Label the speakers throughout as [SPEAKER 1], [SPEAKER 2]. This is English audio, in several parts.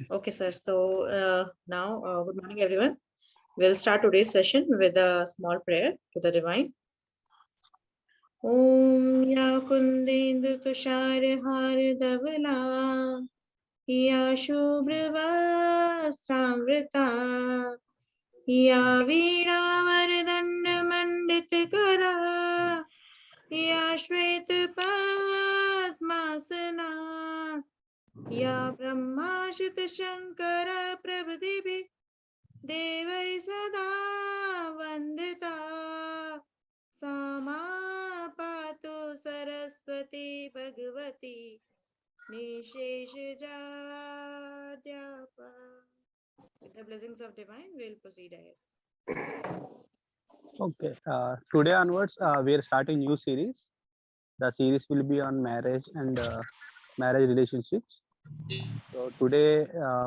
[SPEAKER 1] Okay, sir. So now, good morning, everyone. We'll start today's session with a small prayer to the divine. Om Ya Kundendu Tushar Har Davla Ya Shubhrava Ya Veera Vardhana Mandit Kara Ya Shwet Padmasana Ya Brahma Shit Shankara Prabhudevi Devai Sada Vandita Sama Patu Saraswati Bhagavati Nisheshajadyapa. With the blessings of divine, we'll proceed ahead.
[SPEAKER 2] Okay. Today onwards, we are starting new series. The series will be on marriage and marriage relationships. So today,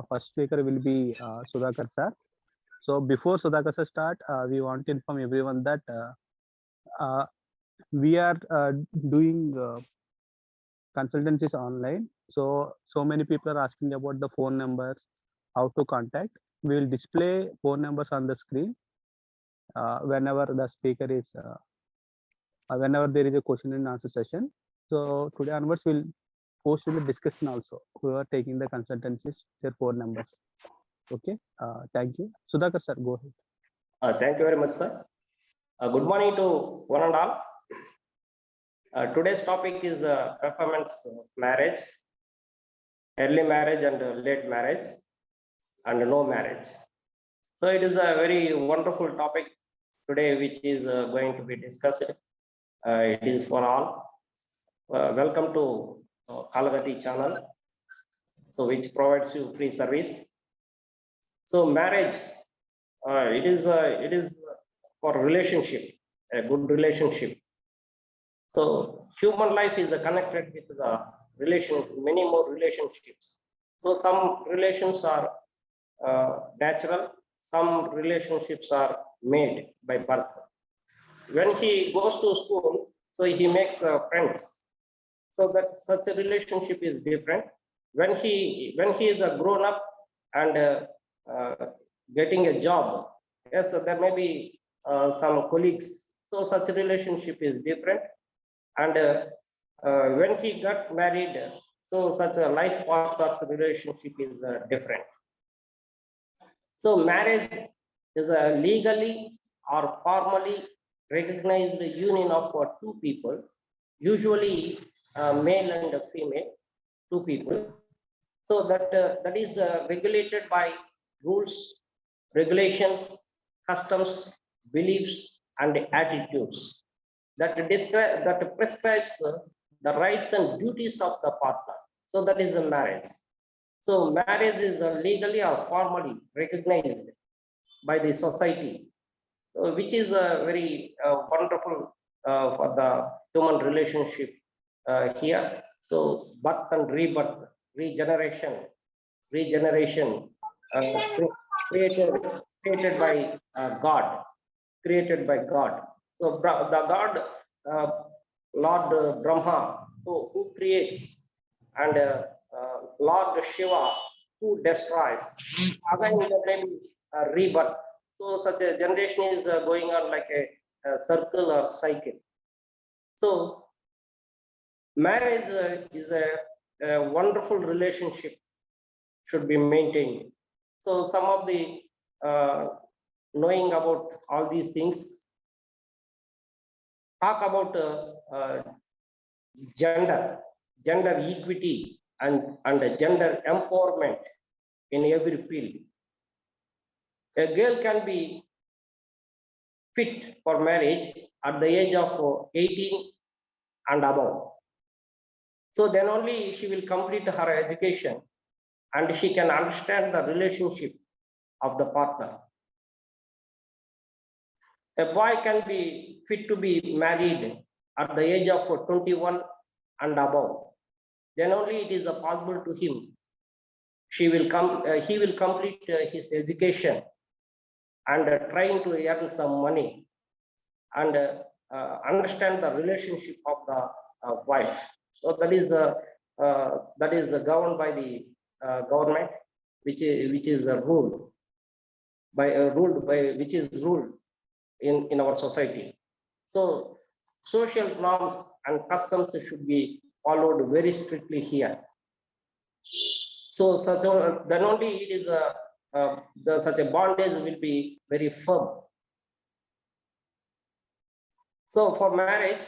[SPEAKER 2] first speaker will be Sudhakar sir. So before Sudhakar sir start, we want to inform everyone that we are doing consultancies online. So many people are asking about the phone numbers, how to contact. We will display phone numbers on the screen whenever the speaker is whenever there is a question and answer session. So today onwards we'll post in the discussion also who are taking the consultancies, their phone numbers. Okay. Thank you. Sudhakar sir, go ahead.
[SPEAKER 3] Thank you very much, sir. Good morning to one and all. Today's topic is performance marriage, early marriage and late marriage, and no marriage. So it is a very wonderful topic today, which is going to be discussed. It is for all. Welcome to Kalagati channel, so which provides you free service. So marriage, it is for relationship, a good relationship. So human life is connected with the many more relationships. So some relations are natural, some relationships are made by birth. When he goes to school, so he makes friends. So that such a relationship is different. When he is a grown up and getting a job, yes, so there may be some colleagues. So such a relationship is different. And when he got married, so such a life partner's relationship is different. So marriage is a legally or formally recognized union of two people, usually male and female, two people. So that is regulated by rules, regulations, customs, beliefs, and attitudes that prescribes the rights and duties of the partner. So that is a marriage. So marriage is legally or formally recognized by the society, which is very wonderful for the human relationship here. So birth and rebirth, regeneration, created by God, created by God. So the God, Lord Brahma, who creates, and Lord Shiva, who destroys. Again, there may be rebirth. So such a generation is going on like a circle or cycle. So marriage is a wonderful relationship, should be maintained. So some of the knowing about all these things, talk about gender equity and gender empowerment in every field. A girl can be fit for marriage at the age of 18 and above. So then only she will complete her education and she can understand the relationship of the partner. A boy can be fit to be married at the age of 21 and above. Then only it is possible to him. He will complete his education and trying to earn some money and understand the relationship of the wife. So that is governed by the government. which is ruled by in our society. So social norms and customs should be followed very strictly here. So then only it is such a bondage will be very firm. So for marriage,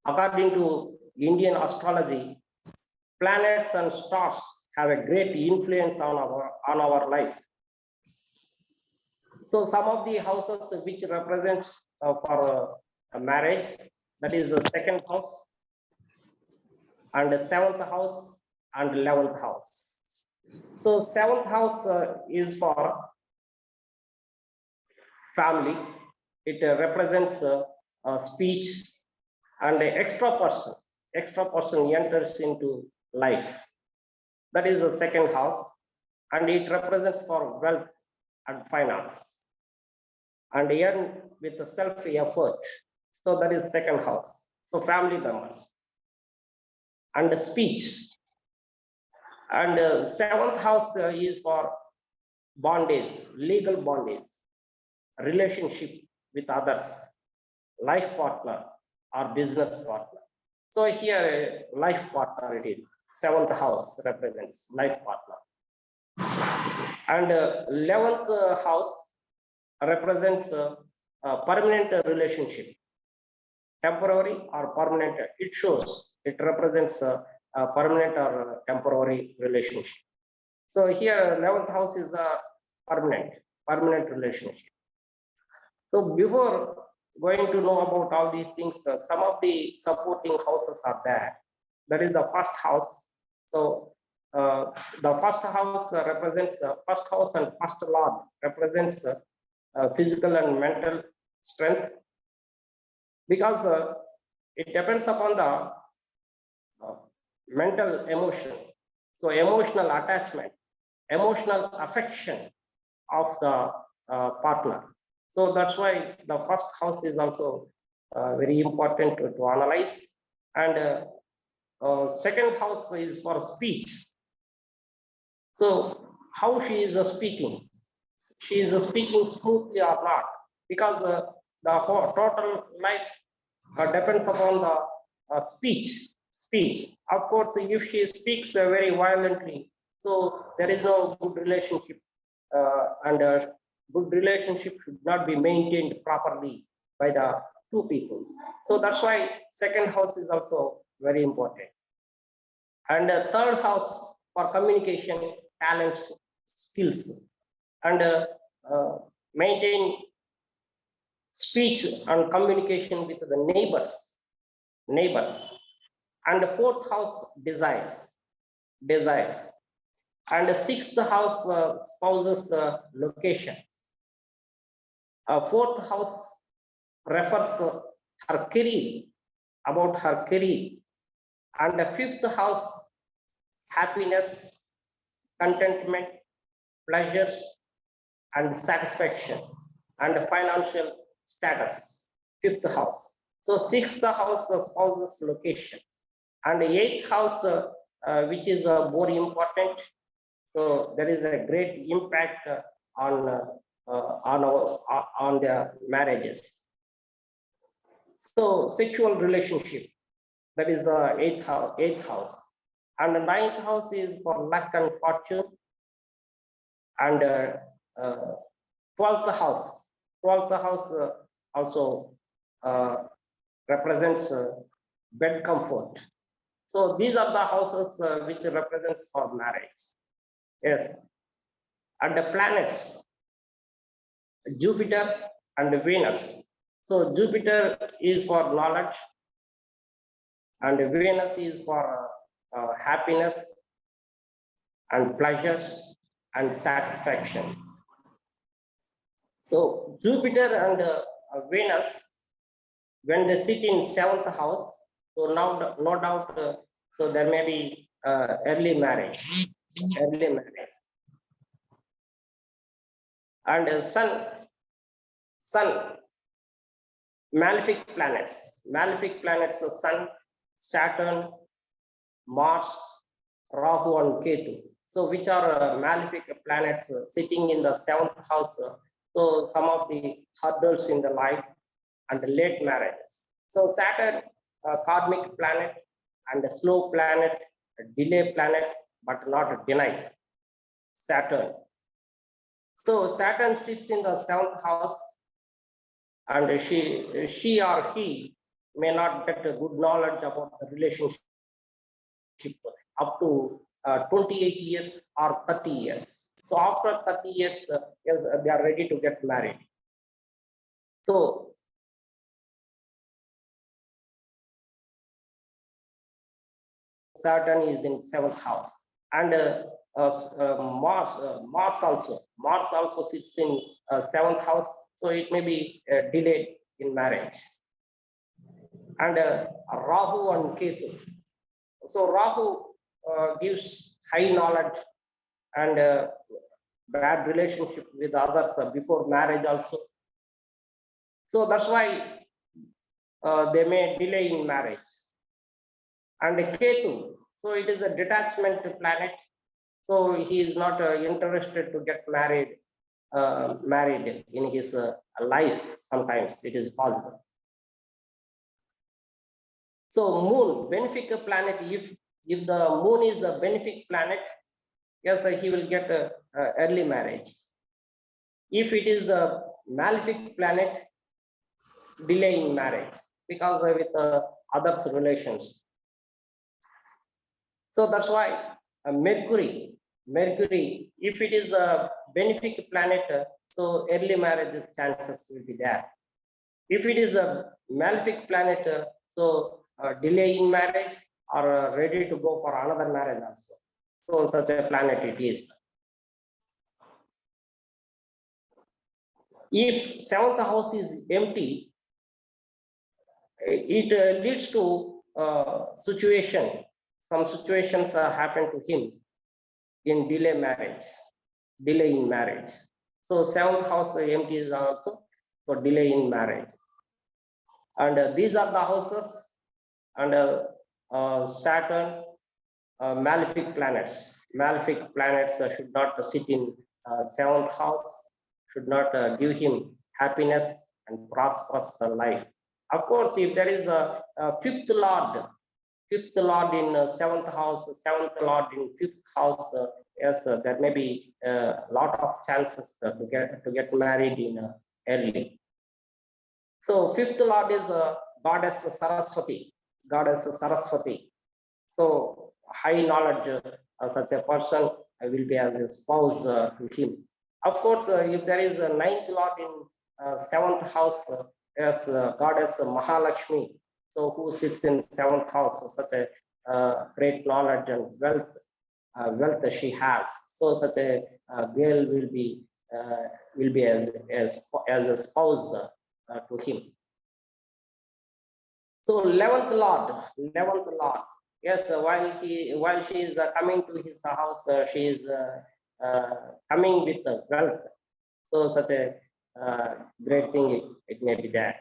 [SPEAKER 3] according to Indian astrology, planets and stars have a great influence on our life. So some of the houses which represent for a marriage, that is the second house, and the seventh house, and 11th house. So seventh house is for family. It represents speech, and the extra person enters into life. That is the second house, and it represents for wealth and finance, and earn with self effort. So that is second house. So family members and the speech. And seventh house is for bondage, legal bondage, relationship with others, life partner or business partner. So here life partner it is. Seventh house represents life partner. And 11th house represents a permanent relationship, temporary or permanent. It shows, it represents a permanent or temporary relationship. So here 11th house is the permanent relationship. So before going to know about all these things, some of the supporting houses are there. That is the first house. So the first house represents first house, and first lord represents physical and mental strength, because it depends upon the mental emotion. So emotional attachment, emotional affection of the partner. So that's why the first house is also very important to analyze. And second house is for speech. So how she is speaking? She is speaking smoothly or not? Because the whole total life depends upon the speech. Of course, if she speaks very violently, so there is no good relationship, and good relationship should not be maintained properly by the two people. So that's why second house is also very important. And third house for communication, talents, skills, and maintain speech and communication with the neighbors. And the fourth house, desires. And the sixth house, spouses location. Fourth house refers her career, about her career. And the fifth house, happiness, contentment, pleasures, and satisfaction, and financial status. Fifth house. So sixth house, spouses location. And the eighth house, which is more important. So there is a great impact on the marriages. So sexual relationship, that is the eighth house. And the ninth house is for luck and fortune. And 12th house also represents bed comfort. So these are the houses which represents for marriage. Yes. And the planets, Jupiter and Venus. So Jupiter is for knowledge, and Venus is for happiness and pleasures and satisfaction. So Jupiter and Venus, when they sit in 7th house, so now no doubt, so there may be early marriage. And sun, malefic planets, Sun, Saturn, Mars, Rahu and Ketu. So which are malefic planets sitting in the 7th house. So some of the hurdles in the life and late marriages. So Saturn, karmic planet and a slow planet, a delay planet, but not denied. Saturn. So Saturn sits in the 7th house, and she or he may not get a good knowledge about the relationship up to 28 years or 30 years. So after 30 years, yes, they are ready to get married. So Saturn is in 7th house, and Mars also sits in 7th house, so it may be delayed in marriage. And Rahu and Ketu. So Rahu gives high knowledge and bad relationship with others before marriage also. So that's why they may delay in marriage. And Ketu, so it is a detachment planet. So he is not interested to get married in his life. Sometimes it is possible. So Moon, benefic planet. If the Moon is a benefic planet, yes, he will get early marriage. If it is a malefic planet, delay in marriage because with others' relations. So that's why Mercury, if it is a benefic planet, so early marriage chances will be there. If it is a malefic planet, so delay in marriage or ready to go for another marriage also. So such a planet it is. If 7th house is empty, it leads to situation. Some situations happen to him in delay in marriage. So 7th house empty is also for delay in marriage. And these are the houses, and Saturn, malefic planets. Malefic planets should not sit in 7th house, should not give him happiness and prosperous life. Of course, if there is a fifth lord in 7th house, 7th lord in 5th house, yes, there may be a lot of chances to get married in early. So 5th lord is goddess Saraswati. So high knowledge, such a person will be as a spouse to him. Of course, if there is a 9th lord in 7th house, yes, goddess Mahalakshmi, so who sits in 7th house, so such a great knowledge and wealth she has. So such a girl will be as a spouse to him. So 11th lord, yes, while she is coming to his house, she is coming with wealth. So such a great thing it may be there.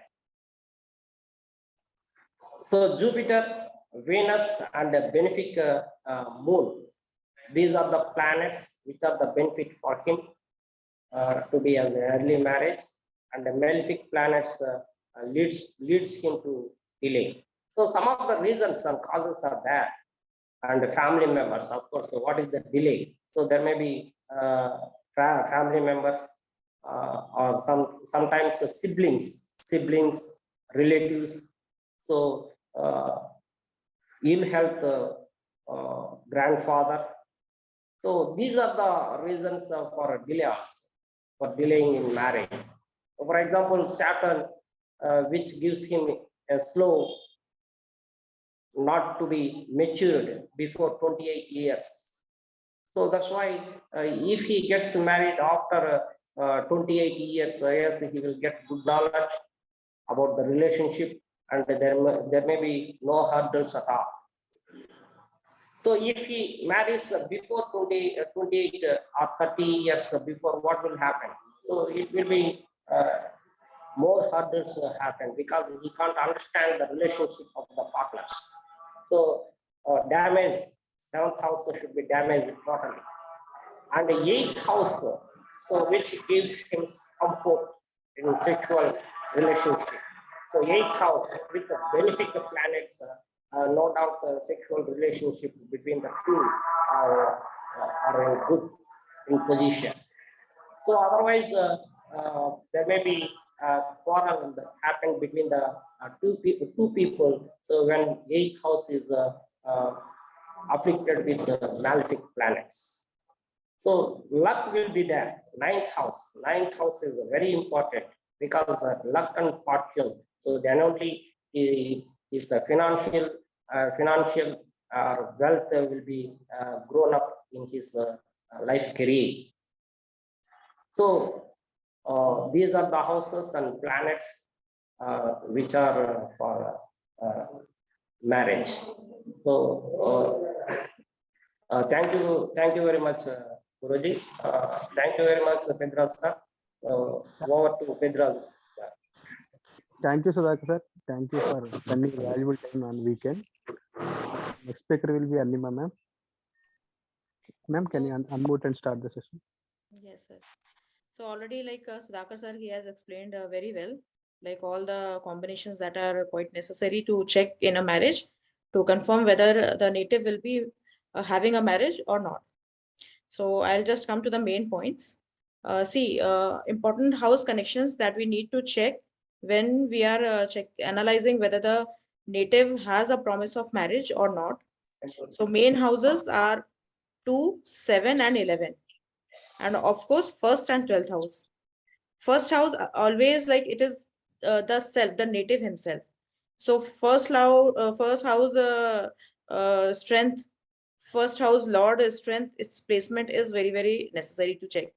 [SPEAKER 3] So Jupiter, Venus, and the benefic Moon. These are the planets which are the benefit for him to be an early marriage, and the malefic planets leads him to delay. So some of the reasons and causes are there, and the family members, of course. So what is the delay? So there may be family members or sometimes siblings, relatives. So ill health, grandfather. So these are the reasons for delay also, for delaying in marriage. For example, Saturn, which gives him a slow, not to be matured before 28 years. So that's why if he gets married after 28 years, yes, he will get good knowledge about the relationship, and there may be no hurdles at all. So if he marries before 28 or 30 years before, what will happen? So it will be more hurdles happen because he can't understand the relationship of the partners. So damage seventh house should be damaged totally. And the eighth house, so which gives him comfort in sexual relationship. So eighth house with the benefic planets, no doubt sexual relationship between the two are in good in position. So otherwise, there may be a quarrel that happened between the two people. So when eighth house is afflicted with the malefic planets. So luck will be there. Ninth house is very important because luck and fortune. So then only is a financial wealth will be grown up in his life career. So these are the houses and planets which are for marriage. So thank you very much, Guruji. Thank you very much, Pedra sir. Over to Pedra.
[SPEAKER 2] Thank you, Sudhakar sir. Thank you for spending valuable time on weekend. Next speaker will be Arnima ma'am. Ma'am, can you unmute and start the session?
[SPEAKER 1] Yes, sir. So already like Sudhakar sir, he has explained very well, like all the combinations that are quite necessary to check in a marriage to confirm whether the native will be having a marriage or not. So I'll just come to the main points. See, important house connections that we need to check when we are analyzing whether the native has a promise of marriage or not. So main houses are 2, 7, and 11. And of course, first and 12th house. First house always like it is the self, the native himself. So first house strength, first house lord is strength, its placement is very, very necessary to check.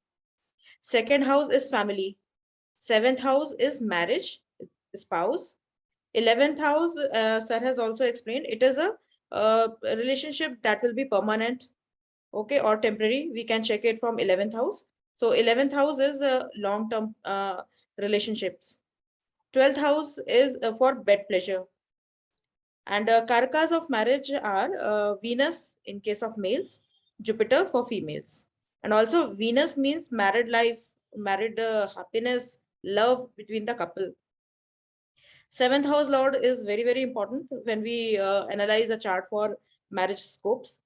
[SPEAKER 1] Second house is family. Seventh house is marriage, spouse. 11th house, sir has also explained, it is a relationship that will be permanent, okay, or temporary. We can check it from 11th house. So 11th house is long-term relationships. 12th house is for bed pleasure. And karakas of marriage are Venus in case of males, Jupiter for females. And also Venus means married life, married happiness, love between the couple. Seventh house lord is very, very important when we analyze a chart for marriage scopes.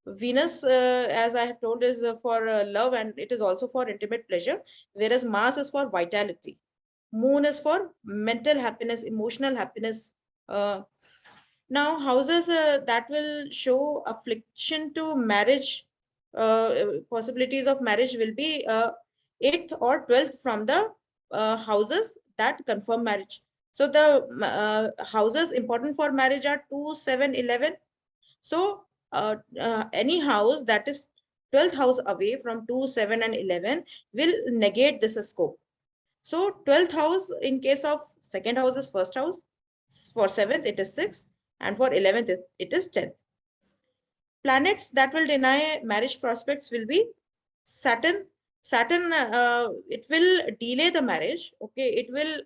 [SPEAKER 1] Venus, as I have told, is for love, and it is also for intimate pleasure, whereas Mars is for vitality. Moon is for mental happiness, emotional happiness. Now, houses that will show affliction to marriage, possibilities of marriage will be 8th or 12th from the houses that confirm marriage. So the houses important for marriage are 2, 7, 11. So any house that is 12th house away from 2, 7, and 11 will negate this scope. So 12th house in case of second house is first house, for 7th it is 6th, and for 11th it is 10th. Planets that will deny marriage prospects will be Saturn. Saturn, it will delay the marriage. Okay, it will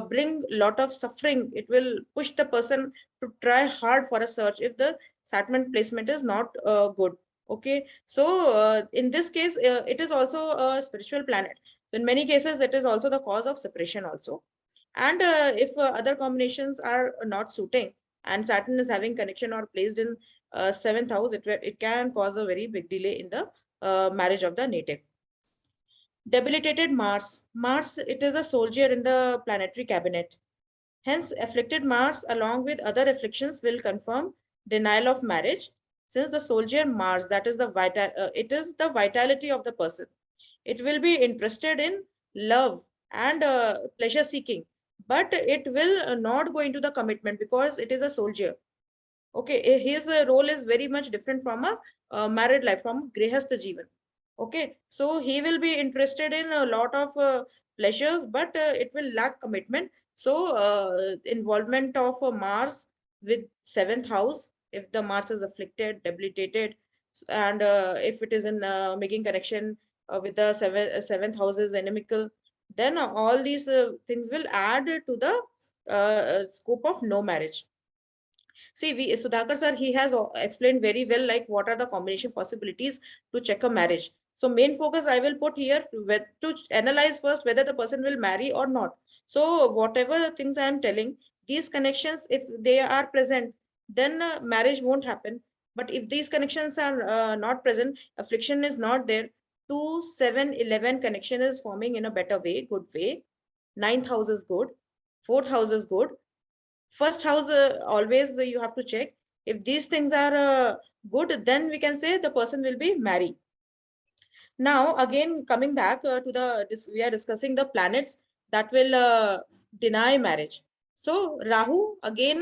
[SPEAKER 1] bring lot of suffering. It will push the person to try hard for a search if the Saturn placement is not good. Okay, so in this case, it is also a spiritual planet. In many cases, it is also the cause of separation also. And if other combinations are not suiting and Saturn is having connection or placed in 7th house, it can cause a very big delay in the marriage of the native. Debilitated Mars. Mars, it is a soldier in the planetary cabinet. Hence, afflicted Mars along with other afflictions will confirm denial of marriage, since the soldier Mars, that is it is the vitality of the person. It will be interested in love and pleasure seeking, but it will not go into the commitment because it is a soldier. Okay, his role is very much different from a married life, from grihastha jivan. Okay, so he will be interested in a lot of pleasures, but it will lack commitment. So involvement of Mars with 7th house, if the Mars is afflicted, debilitated, and if it is in making connection with the 7th house is inimical, then all these things will add to the scope of no marriage. See, Sudhakar sir, he has explained very well, like what are the combination possibilities to check a marriage. So main focus I will put here to analyze first whether the person will marry or not. So whatever the things I am telling, these connections, if they are present, then marriage won't happen. But if these connections are not present, affliction is not there, 2, 7, 11 connection is forming in a better way, good way. 9th house is good, 4th house is good. First house, always you have to check. If these things are good, then we can say the person will be married. Now, again, coming back to we are discussing the planets that will deny marriage. So, Rahu, again,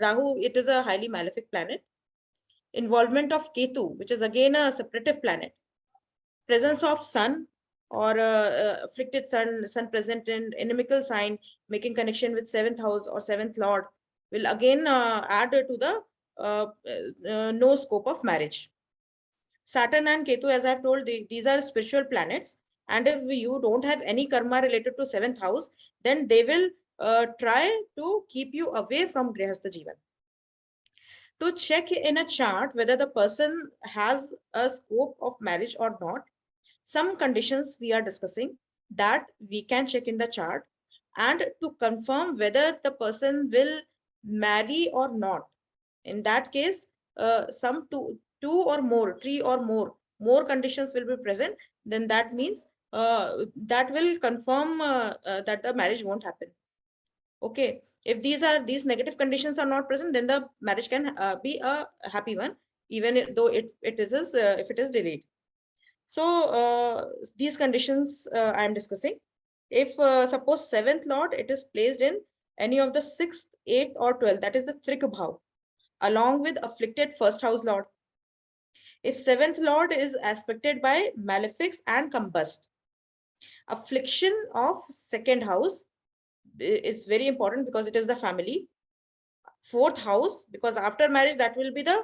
[SPEAKER 1] Rahu, it is a highly malefic planet. Involvement of Ketu, which is again a separative planet. Presence of Sun or afflicted Sun present in inimical sign, making connection with 7th house or 7th Lord, will again add to the no scope of marriage. Saturn and Ketu, as I've told, these are spiritual planets. And if you don't have any karma related to 7th house, then they will try to keep you away from Grihastha Jivan. To check in a chart whether the person has a scope of marriage or not, some conditions we are discussing that we can check in the chart, and to confirm whether the person will marry or not. In that case, some two or more, 3 or more conditions will be present. Then that means that will confirm that the marriage won't happen. Okay, if these negative conditions are not present, then the marriage can be a happy one, even though it is if it is delayed. So these conditions I am discussing. If suppose 7th Lord, it is placed in any of the 6th, 8th or 12th, that is the Trik Bhav, along with afflicted 1st house Lord. If 7th Lord is aspected by malefics and combust, affliction of 2nd house is very important because it is the family. 4th house, because after marriage that will be the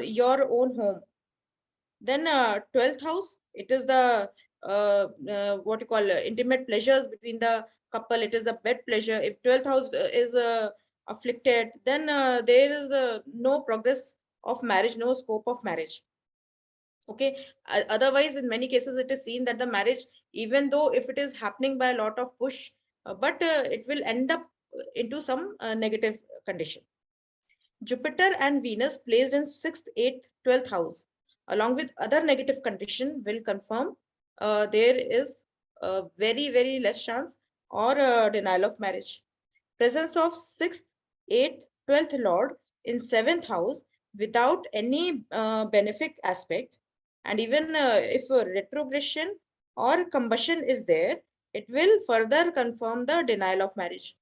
[SPEAKER 1] your own home. Then 12th house, it is the what you call intimate pleasures between the couple. It is the bed pleasure. If 12th house is afflicted, then there is no progress of marriage, no scope of marriage. Okay. Otherwise, in many cases, it is seen that the marriage, even though if it is happening by a lot of push, but it will end up into some negative condition. Jupiter and Venus placed in 6th, 8th, 12th house, along with other negative condition, will confirm there is a very, very less chance or denial of marriage. Presence of 6th, 8th, 12th Lord in 7th house without any benefic aspect, and even if a retrogression or combustion is there, it will further confirm the denial of marriage.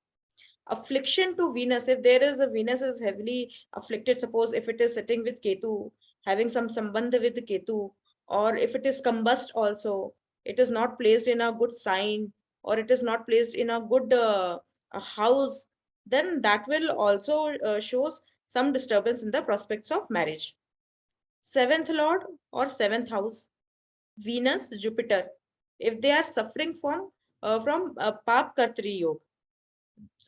[SPEAKER 1] Affliction to Venus, if there is a Venus is heavily afflicted, suppose if it is sitting with Ketu, having some sambandha with Ketu, or if it is combust also, it is not placed in a good sign, or it is not placed in a good a house, then that will also shows some disturbance in the prospects of marriage. 7th Lord or 7th house, Venus, Jupiter, if they are suffering from Pap Kartri Yoga.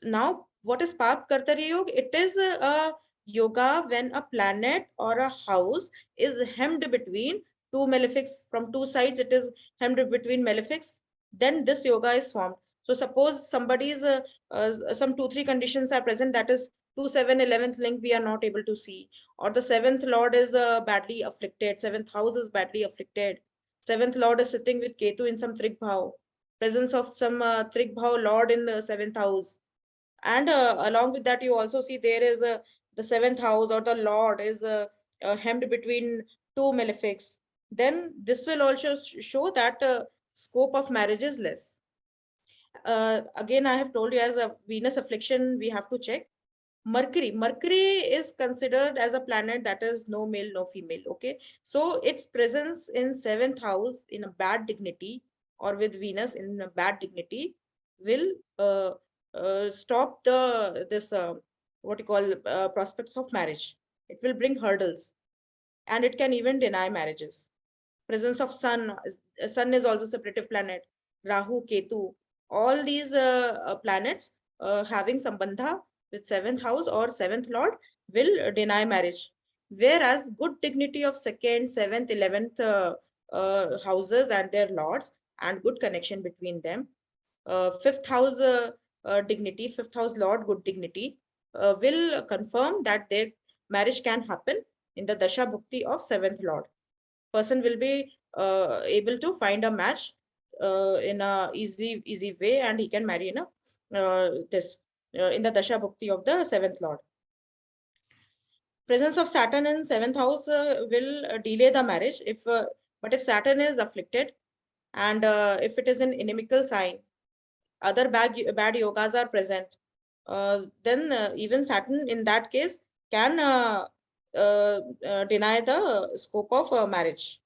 [SPEAKER 1] Now, what is Pap Kartari Yoga? It is a yoga when a planet or a house is hemmed between two malefics. From two sides, it is hemmed between malefics. Then this yoga is formed. So suppose somebody's some 2-3 conditions are present, that is 2, 7, 11th link we are not able to see, or the 7th Lord is badly afflicted, 7th house is badly afflicted, 7th Lord is sitting with Ketu in some Trik Bhav, presence of some Trik Bhav Lord in the 7th house, and along with that you also see there is the 7th house or the Lord is hemmed between two malefics, then this will also show that scope of marriage is less. Again, I have told you, as a Venus affliction we have to check. Mercury is considered as a planet that is no male no female. Okay, so its presence in 7th house in a bad dignity or with Venus in a bad dignity will stop this what you call prospects of marriage. It will bring hurdles, and it can even deny marriages. Presence of Sun is also separative planet. Rahu, Ketu, all these planets having sambandha with 7th house or 7th Lord will deny marriage. Whereas good dignity of second, seventh, 11th houses and their lords, and good connection between them. Fifth house dignity, fifth house lord, good dignity, will confirm that their marriage can happen in the dasha bhukti of seventh lord. Person will be able to find a match in a easy way, and he can marry in a this in the dasha bhukti of the seventh lord. Presence of Saturn in seventh house will delay the marriage if but if Saturn is afflicted, and if it is an inimical sign, other bad yogas are present, then even Saturn in that case can deny the scope of marriage.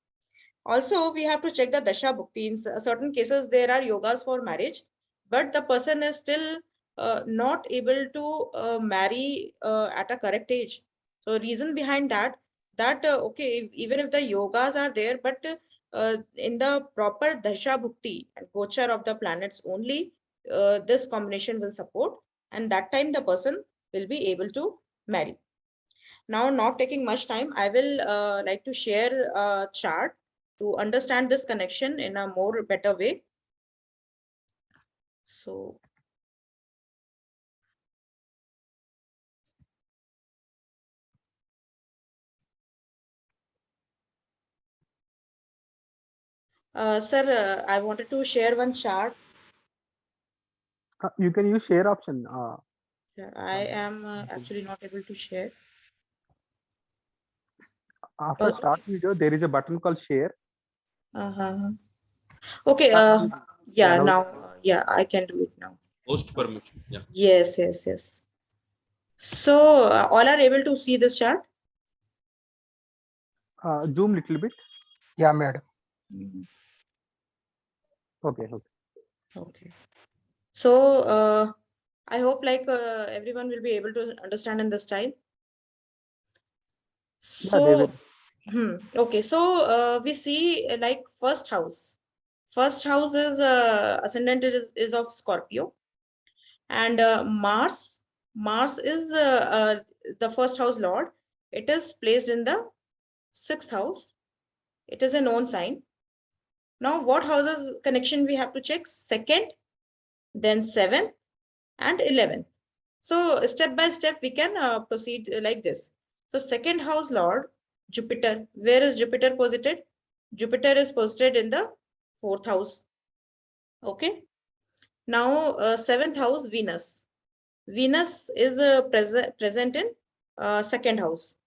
[SPEAKER 1] Also, we have to check the dasha bhukti. In certain cases, there are yogas for marriage, but the person is still not able to marry at a correct age. So, reason behind that, okay, even if the yogas are there, but in the proper dasha bhukti and gochar of the planets only, this combination will support, and that time the person will be able to marry. Now, not taking much time, I will like to share a chart to understand this connection in a more better way. So, sir, I wanted to share one chart.
[SPEAKER 2] You can use share option.
[SPEAKER 1] I am actually not able to share.
[SPEAKER 2] After start video, there is a button called share.
[SPEAKER 1] Uh-huh. Okay. Yeah. Now, yeah, I can do it now.
[SPEAKER 4] Host permission. Yeah.
[SPEAKER 1] Yes. Yes. Yes. So, all are able to see this chart.
[SPEAKER 2] Zoom little bit.
[SPEAKER 5] Yeah, madam.
[SPEAKER 2] Okay.
[SPEAKER 1] Okay. So, I hope like everyone will be able to understand in this time.
[SPEAKER 2] Yeah, they will.
[SPEAKER 1] So, okay. So we see like first house. First house is ascendant is of Scorpio, and Mars is the first house lord. It is placed in the sixth house. It is a known sign. Now, what houses connection we have to check? Second, then seventh, and 11th. So step by step, we can proceed like this. So second house lord, Jupiter. Where is Jupiter posited? Jupiter is posited in the fourth house. Okay. Now, seventh house, Venus. Venus is present in second house.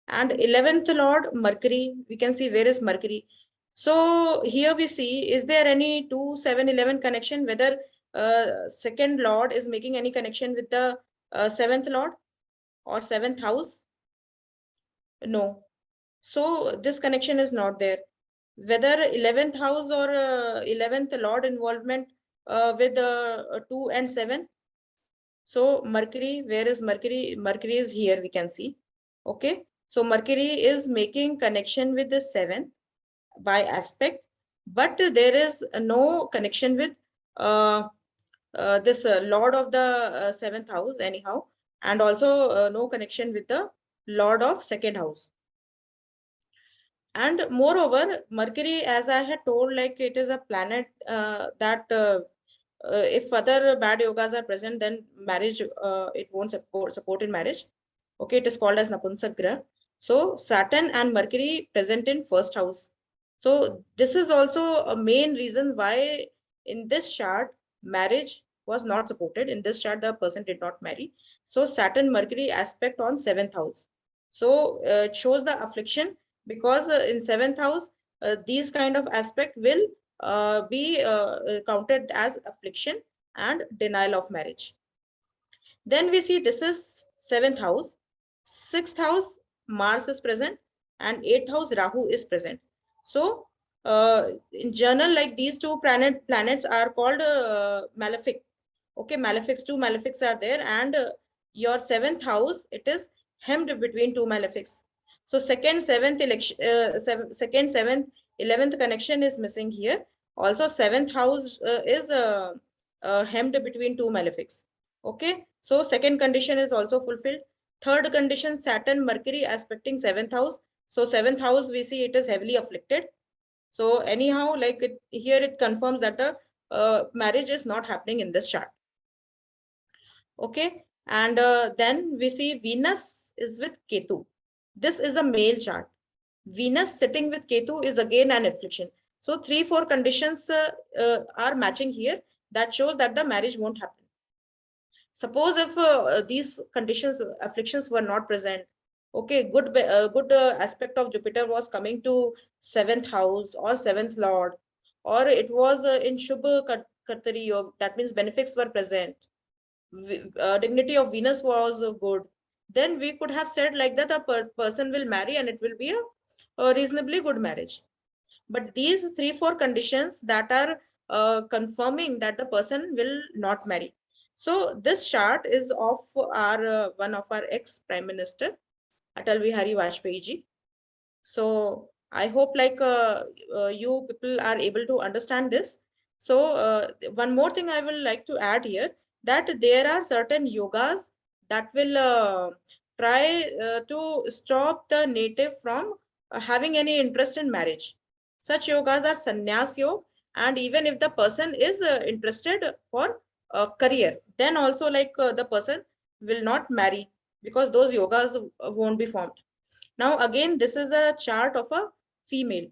[SPEAKER 1] And 11th lord, Mercury. We can see where is Mercury. So here we see, is there any 2, 7, 11 connection, whether second lord is making any connection with the seventh lord or seventh house? No. So this connection is not there. Whether 11th house or 11th lord involvement with 2 and 7. So Mercury, where is Mercury? Mercury is here, we can see. Okay. So Mercury is making connection with the 7th by aspect, but there is no connection with this lord of the seventh house anyhow, and also no connection with the lord of second house. And moreover, Mercury, as I had told, like it is a planet that if other bad yogas are present, then marriage, it won't support in marriage. Okay, it is called as Napunsak Grah. So Saturn and Mercury present in first house. So this is also a main reason why in this chart marriage was not supported. In this chart, the person did not marry. So Saturn Mercury aspect on seventh house. So it shows the affliction, because in seventh house these kind of aspect will be counted as affliction and denial of marriage. Then we see this is seventh house, sixth house Mars is present, and eighth house Rahu is present. So in general, like these two planets are called malefic. Okay, malefics, two malefics are there, and your seventh house, it is hemmed between two malefics. So second, seventh election, second, seventh, 11th connection is missing here. Also, seventh house is hemmed between two malefics. Okay, so second condition is also fulfilled. Third condition, Saturn, Mercury aspecting 7th house. So 7th house, we see it is heavily afflicted. So anyhow, like here it confirms that the marriage is not happening in this chart. Okay, and then we see Venus is with Ketu. This is a male chart. Venus sitting with Ketu is again an affliction. So 3-4 conditions are matching here. That shows that the marriage won't happen. Suppose if these conditions, afflictions were not present, okay, good aspect of Jupiter was coming to 7th house or 7th lord, or it was in Shubha Kartari Yoga, that means benefics were present, dignity of Venus was good, then we could have said like that a person will marry and it will be a reasonably good marriage. But these 3-4 conditions that are confirming that the person will not marry. So this chart is of our one of our ex-Prime Minister, Atal Bihari Vajpayee ji. So I hope like you people are able to understand this. So one more thing I will like to add here, that there are certain yogas that will try to stop the native from having any interest in marriage. Such yogas are sannyas yoga, and even if the person is interested for career, then also like the person will not marry because those yogas won't be formed. Now again, this is a chart of a female.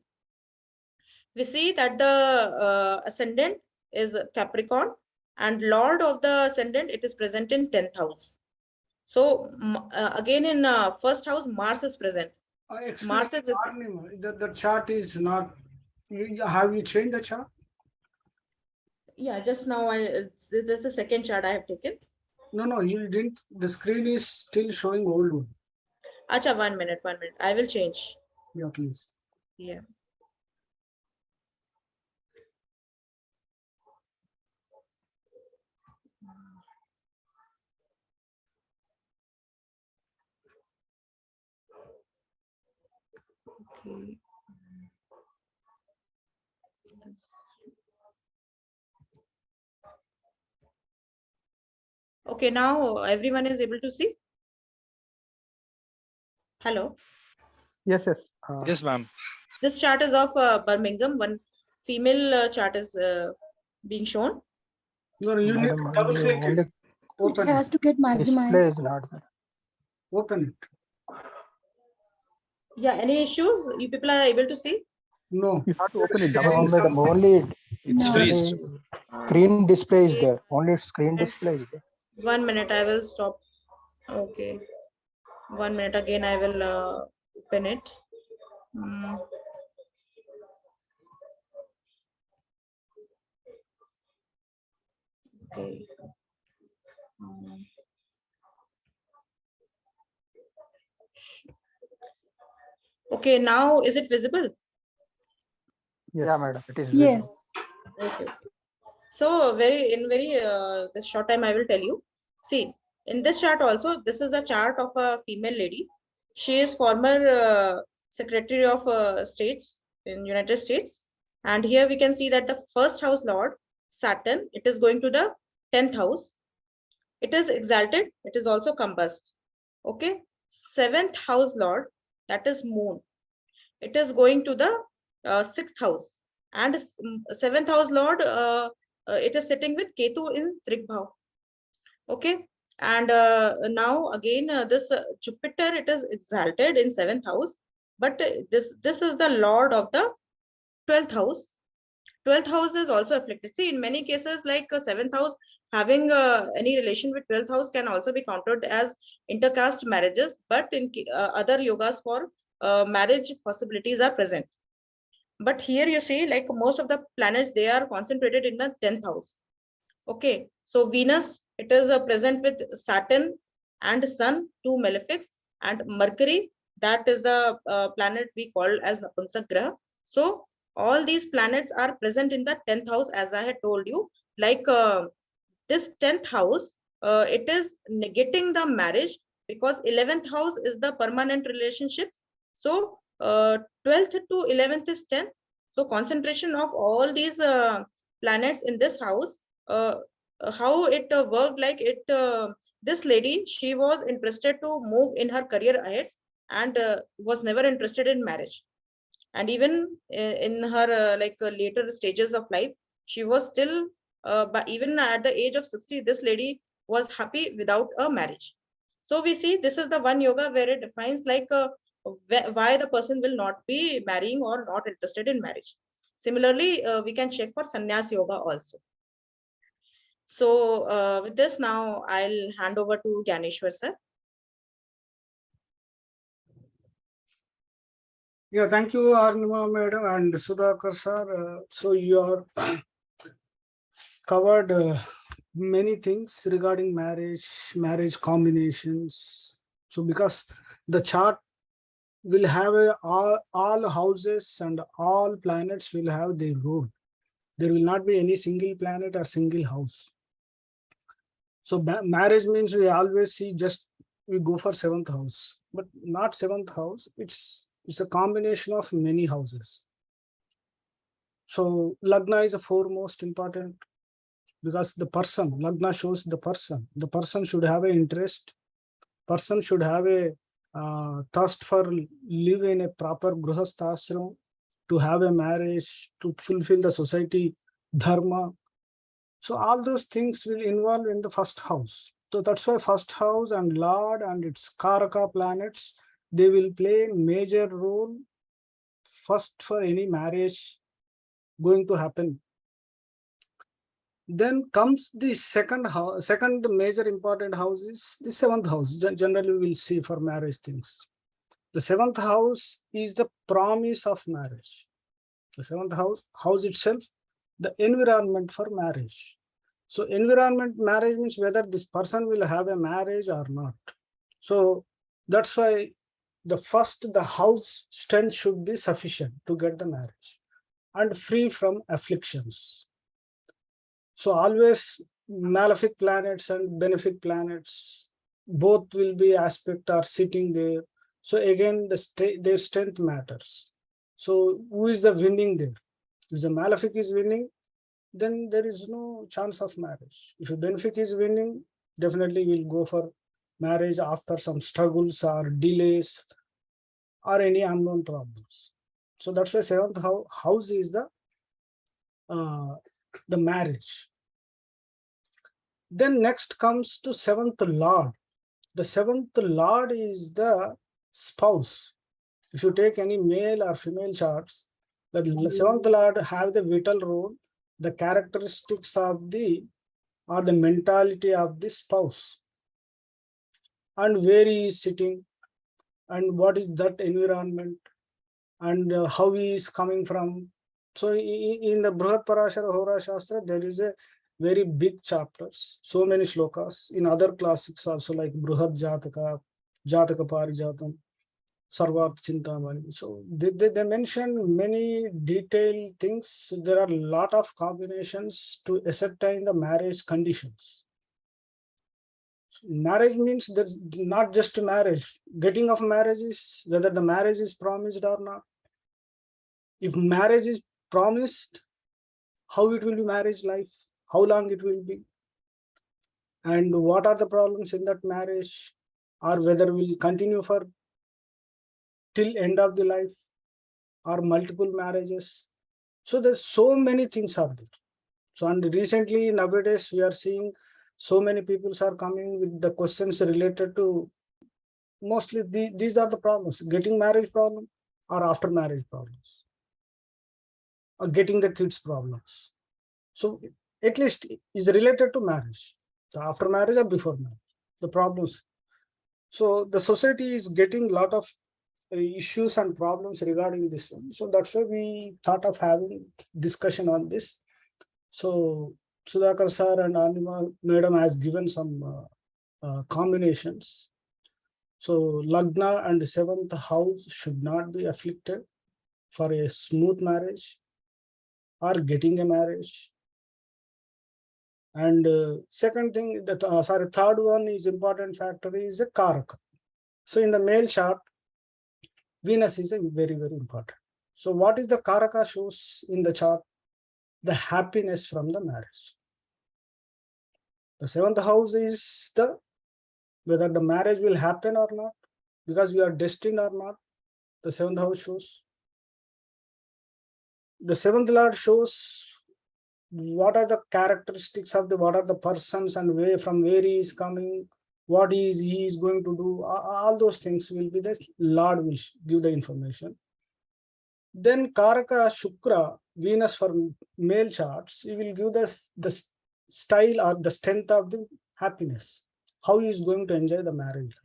[SPEAKER 1] We see that the ascendant is Capricorn, and Lord of the ascendant, it is present in 10th house. So again in first house, Mars is present. Mars is
[SPEAKER 4] the chart is not. Have you changed the chart?
[SPEAKER 1] Yeah, just now this is the second chart I have taken.
[SPEAKER 4] No, you didn't. The screen is still showing old one.
[SPEAKER 1] Acha, 1 minute. I will change.
[SPEAKER 4] Yeah, please.
[SPEAKER 1] Yeah. Okay. Okay, now everyone is able to see. Hello.
[SPEAKER 2] Yes.
[SPEAKER 5] Yes, ma'am.
[SPEAKER 1] This chart is of Birmingham. One female chart is being shown.
[SPEAKER 4] No, you need
[SPEAKER 6] Madam,
[SPEAKER 4] to double click it.
[SPEAKER 6] only
[SPEAKER 4] Open
[SPEAKER 7] It has to get
[SPEAKER 6] display
[SPEAKER 7] maximized.
[SPEAKER 6] is not there.
[SPEAKER 4] Open it.
[SPEAKER 1] Yeah, any issues? You people are able to see?
[SPEAKER 4] No.
[SPEAKER 2] You have to open it.
[SPEAKER 4] Sharing
[SPEAKER 6] No,
[SPEAKER 2] Double
[SPEAKER 6] madam,
[SPEAKER 4] something.
[SPEAKER 6] only
[SPEAKER 5] It's
[SPEAKER 7] No.
[SPEAKER 5] freeze.
[SPEAKER 6] screen display is
[SPEAKER 1] Okay.
[SPEAKER 6] there. Only screen display is there.
[SPEAKER 1] 1 minute, I will stop. Okay. 1 minute again, I will open it. Okay. Okay, now is it visible?
[SPEAKER 2] Yes.
[SPEAKER 6] Yeah, madam, it is visible.
[SPEAKER 7] Yes.
[SPEAKER 1] Okay. So in very this short time, I will tell you. See, in this chart also, this is a chart of a female lady. She is former Secretary of States in United States. And here we can see that the first house lord, Saturn, it is going to the 10th house. It is exalted. It is also combust. Okay. 7th house lord, that is moon. It is going to the 6th house. And 7th house lord, it is sitting with Ketu in Trikbhav. Okay. And now again, this Jupiter, it is exalted in 7th house. But this is the lord of the 12th house. 12th house is also afflicted. See, in many cases, like 7th house having any relation with 12th house can also be counted as intercaste marriages, but in other yogas for marriage possibilities are present. But here you see, like most of the planets, they are concentrated in the 10th house. Okay, so Venus, it is present with Saturn and Sun, two malefics, and Mercury, that is the planet we call as Napunsak Graha. So all these planets are present in the 10th house, as I had told you. Like this 10th house, it is negating the marriage because 11th house is the permanent relationships. So 12th to 11th is 10th. So concentration of all these planets in this house, how it worked, like it this lady, she was interested to move in her career ahead and was never interested in marriage. And even in her later stages of life, she was still, but even at the age of 60, this lady was happy without a marriage. So we see this is the one yoga where it defines why the person will not be marrying or not interested in marriage. Similarly, we can check for sannyas yoga also. So with this, now I'll hand over to Gnaneswar sir.
[SPEAKER 4] Yeah, thank you, Arnima madam and Sudhakar sir. So you are covered many things regarding marriage combinations. So because the chart will have all houses and all planets will have their role. There will not be any single planet or single house. So marriage means we always see just we go for seventh house, but not seventh house. It's a combination of many houses. So Lagna is a foremost important because the person, Lagna shows the person. The person should have an interest. Person should have a thirst for live in a proper grihasthashram, to have a marriage, to fulfill the society dharma. So all those things will involve in the first house. So that's why first house and Lord and its Karaka planets, they will play major role first for any marriage going to happen. Then comes the second house. Second major important house is the seventh house. Generally, we will see for marriage things. The seventh house is the promise of marriage. The seventh house itself, the environment for marriage. So environment marriage means whether this person will have a marriage or not. So that's why the house strength should be sufficient to get the marriage and free from afflictions. So always malefic planets and benefic planets, both will be aspect are sitting there. So again, their strength matters. So who is the winning there? If the malefic is winning, then there is no chance of marriage. If a benefic is winning, definitely we'll go for marriage after some struggles or delays or any unknown problems. So that's why seventh house is the marriage. Then next comes to seventh lord. The seventh lord is the spouse. If you take any male or female charts, the seventh lord have the vital role, the characteristics of the mentality of the spouse, and where he is sitting, and what is that environment, and how he is coming from. So in the Brihat Parashara Hora Shastra, there is a very big chapters, so many shlokas. In other classics also, like Brihat Jataka, Jataka Parijatam, Sarvat Chintamani. So they mention many detailed things. There are a lot of combinations to ascertain the marriage conditions. Marriage means there's not just marriage. Getting of marriage is whether the marriage is promised or not. If marriage is promised, how it will be marriage life, how long it will be, and what are the problems in that marriage, or whether we'll continue for till end of the life or multiple marriages. So there's so many things are there. So and recently nowadays we are seeing so many people are coming with the questions related to mostly these are the problems: getting marriage problem or after marriage problems, or getting the kids problems. So at least is related to marriage, the after marriage or before marriage, the problems. So the society is getting a lot of issues and problems regarding this one. So that's why we thought of having discussion on this. So Sudhakar sir and Arnima madam has given some combinations. So Lagna and seventh house should not be afflicted for a smooth marriage or getting a marriage. And second thing, third one is important factor is a Karaka. So in the male chart, Venus is a very, very important. So what is the Karaka shows in the chart? The happiness from the marriage. The seventh house is the whether the marriage will happen or not, because you are destined or not. The seventh house shows. The seventh lord shows what are the characteristics of what are the persons and from where he is coming, what he is going to do. All those things will be the Lord will give the information. Then Karaka Shukra, Venus for male charts, he will give the style or the strength of the happiness, how he is going to enjoy the marriage.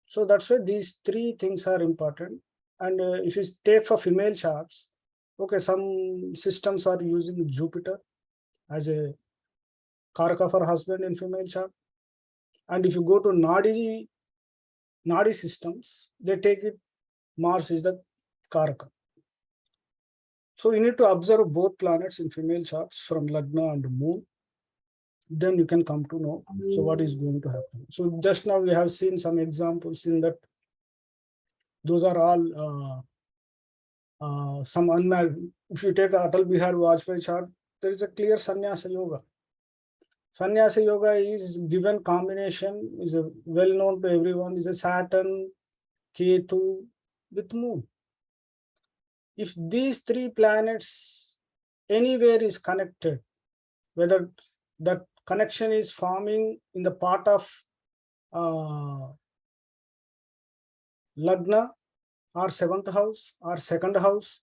[SPEAKER 4] So that's why these three things are important. And if you take for female charts, okay, some systems are using Jupiter as a Karaka for husband in female chart. And if you go to Nadi systems, they take it, Mars is the Karaka. So you need to observe both planets in female charts from Lagna and Moon. Then you can come to know so what is going to happen. So just now we have seen some examples in that. Those are all some unmarried. If you take Atal Bihar Vajpayee chart, there is a clear Sannyasa Yoga. Sannyasa Yoga is given combination, is well known to everyone, is a Saturn, Ketu with Moon. If these three planets anywhere is connected, whether that connection is forming in the part of Lagna or seventh house or second house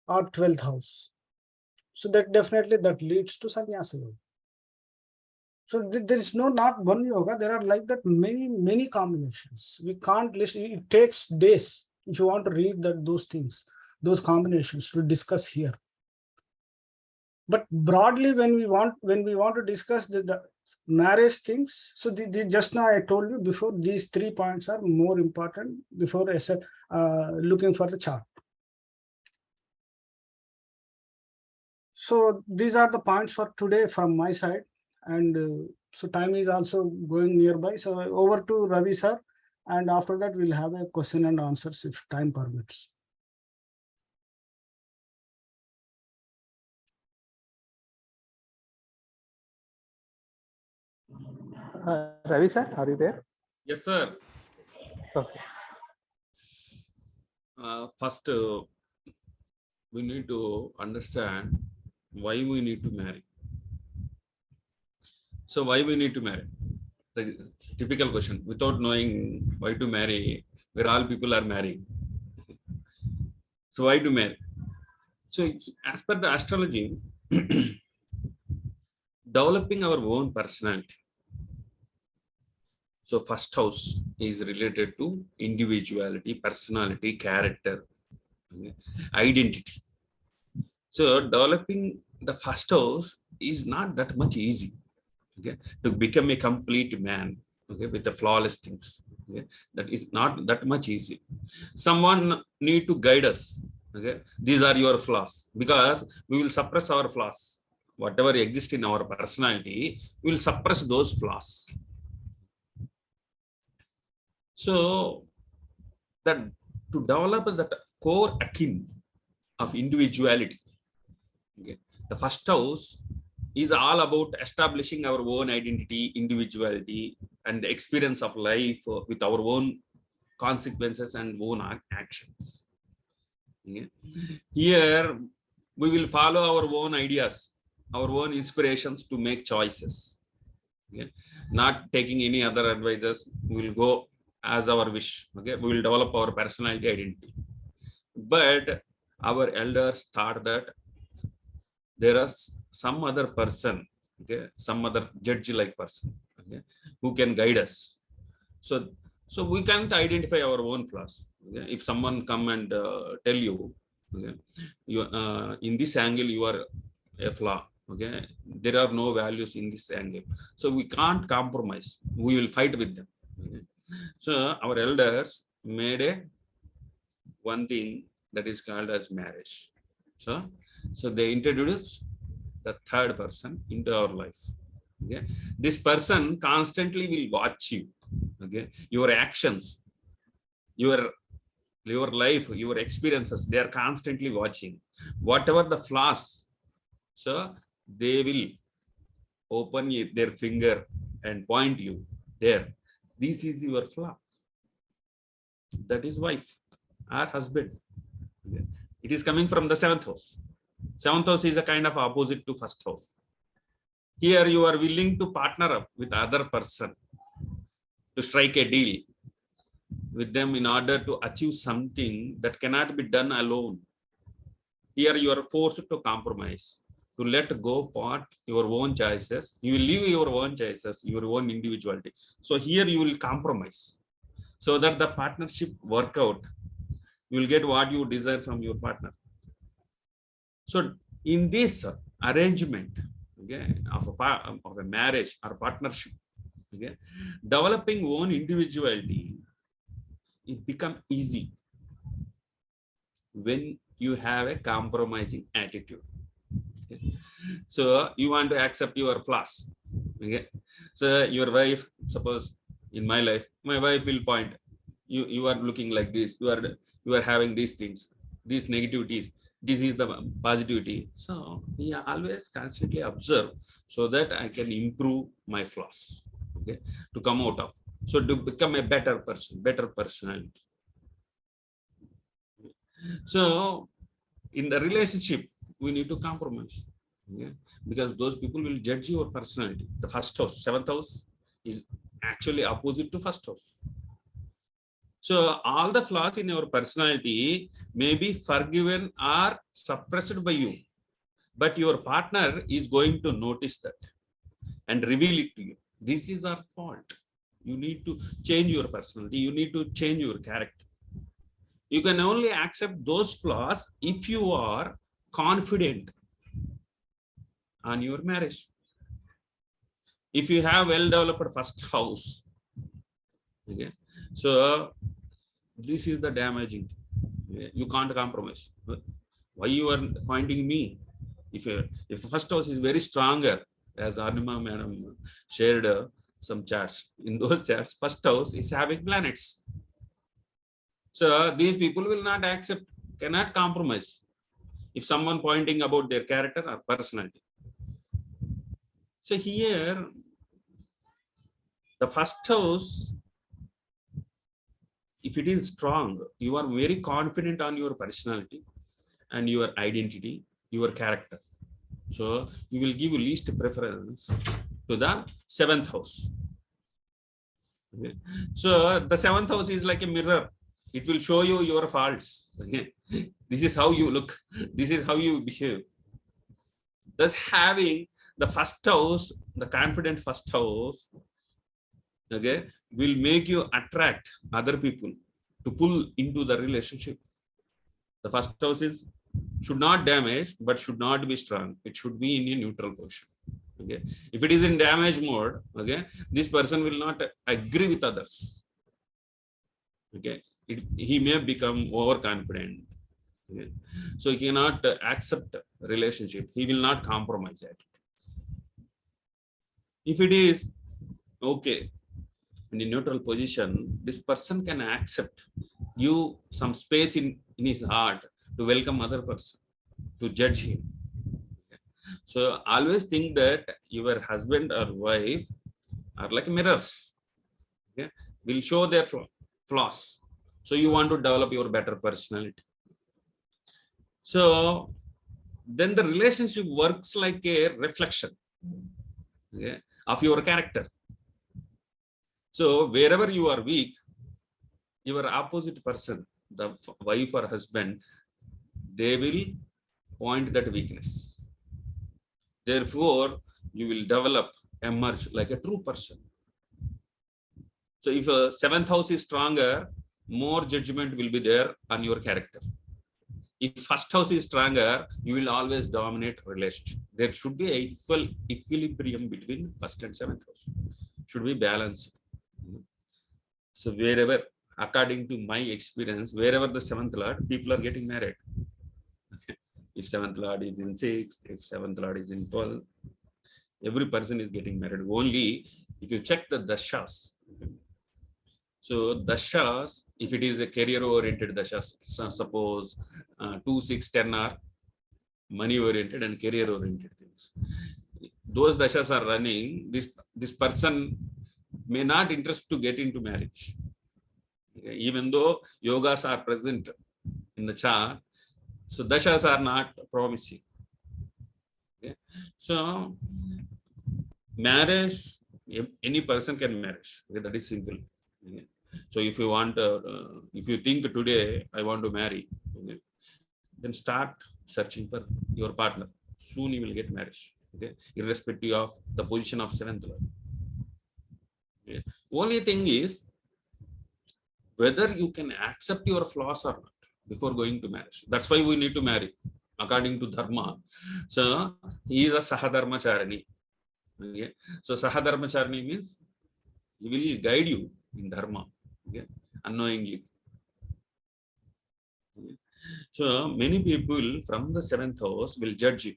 [SPEAKER 4] or 12th house, so that definitely that leads to Sannyasa Yoga. So there is not one yoga, there are like that many combinations. We can't list, it takes days if you want to read those things, those combinations to discuss here. But broadly, when we want to discuss the marriage things, so just now I told you before, these 3 points are more important before looking for the chart. So these are the points for today from my side, and so time is also going nearby. So over to Ravi sir, and after that we'll have a question and answers if time permits.
[SPEAKER 2] Ravi sir, are you there?
[SPEAKER 5] Yes, sir.
[SPEAKER 2] Okay.
[SPEAKER 5] First, we need to understand why we need to marry. So why we need to marry? The typical question. Without knowing why to marry, where all people are marrying. So why to marry? So as per the astrology, developing our own personality. So first house is related to individuality, personality, character, identity. So developing the first house is not that much easy. Okay, to become a complete man, okay, with the flawless things. Okay, that is not that much easy. Someone need to guide us. Okay, these are your flaws, because we will suppress our flaws. Whatever exists in our personality, we will suppress those flaws. So that to develop that core akin of individuality, okay, the first house is all about establishing our own identity, individuality, and the experience of life with our own consequences and own actions. Okay. Here, we will follow our own ideas, our own inspirations to make choices. Okay. Not taking any other advices, we will go as our wish. Okay. We will develop our personality identity. But our elders thought that there is some other person, okay, some other judge-like person, okay, who can guide us. So we can't identify our own flaws. Okay? If someone come and tell you, okay, you in this angle you are a flaw. Okay, there are no values in this angle, so we can't compromise. We will fight with them. Okay? So our elders made one thing that is called as marriage. So they introduced the third person into our life. Okay, this person constantly will watch you. Okay, your actions, your life, your experiences, they are constantly watching. Whatever the flaws, so they will open their finger and point you. there. This is your flaw. That is wife or husband. Okay. It is coming from the 7th house. 7th house is a kind of opposite to 1st house. Here you are willing to partner up with other person to strike a deal with them in order to achieve something that cannot be done alone. Here you are forced to compromise, to let go part your own choices. You will leave your own choices, your own individuality. So here you will compromise so that the partnership work out. You will get what you desire from your partner. So in this arrangement, okay, of a marriage or partnership, okay, developing own individuality, it becomes easy when you have a compromising attitude. Okay. So you want to accept your flaws. Okay. So your wife, suppose in my life, my wife will point, you are looking like this, you are having these things, these negativities, this is the positivity. So we always constantly observe so that I can improve my flaws, okay, to come out of, so to become a better person, better personality. So in the relationship, we need to compromise, okay? Because those people will judge your personality. The 1st house, 7th house is actually opposite to 1st house. So all the flaws in your personality may be forgiven or suppressed by you, but your partner is going to notice that and reveal it to you. This is our fault. You need to change your personality. You need to change your character. You can only accept those flaws if you are confident on your marriage. If you have well-developed 1st house, okay, so this is the damaging. You can't compromise. Why you are pointing me? If 1st house is very stronger, as Arnima madam shared some charts. In those charts, 1st house is having planets. So these people will not accept, cannot compromise if someone pointing about their character or personality. So here, the 1st house, if it is strong, you are very confident on your personality and your identity, your character. So you will give least preference to the 7th house. Okay. So the 7th house is like a mirror. It will show you your faults. Okay. This is how you look. This is how you behave. Thus, having the 1st house, the confident 1st house, okay, will make you attract other people to pull into the relationship. The 1st house should not damage, but should not be strong. It should be in a neutral position. Okay. If it is in damage mode, okay, this person will not agree with others. Okay. He may become overconfident. Okay. So he cannot accept relationship. He will not compromise it. If it is okay, in a neutral position, this person can accept, give some space in his heart to welcome other person, to judge him. Okay. So always think that your husband or wife are like mirrors. Okay. Will show their flaws. So you want to develop your better personality. So then the relationship works like a reflection, okay, of your character. So wherever you are weak, your opposite person, the wife or husband, they will point that weakness. Therefore, you will develop, emerge like a true person. So if a 7th house is stronger, more judgment will be there on your character. If 1st house is stronger, you will always dominate relationship. There should be an equal equilibrium between 1st and 7th house. Should be balanced. So wherever, according to my experience, wherever the 7th lord, people are getting married. Okay. If 7th lord is in 6th, if 7th lord is in 12th, every person is getting married. Only if you check the dashas. So dashas, if it is a career-oriented dashas, suppose 2, 6, 10 are money-oriented and career-oriented things. Those dashas are running. This person may not interest to get into marriage. Okay? Even though yogas are present in the chart, so dashas are not promising. Okay? So marriage, any person can marry. Okay? That is simple. Okay? So if you want, if you think today I want to marry, okay, then start searching for your partner. Soon you will get married. Okay? Irrespective of the position of seventh lord. Okay? Only thing is whether you can accept your flaws or not before going to marriage. That's why we need to marry according to dharma. So he is a sahadharmacharani. Okay? So sahadharmacharani means he will guide you in dharma, okay? Unknowingly. Okay? So many people from the seventh house will judge you.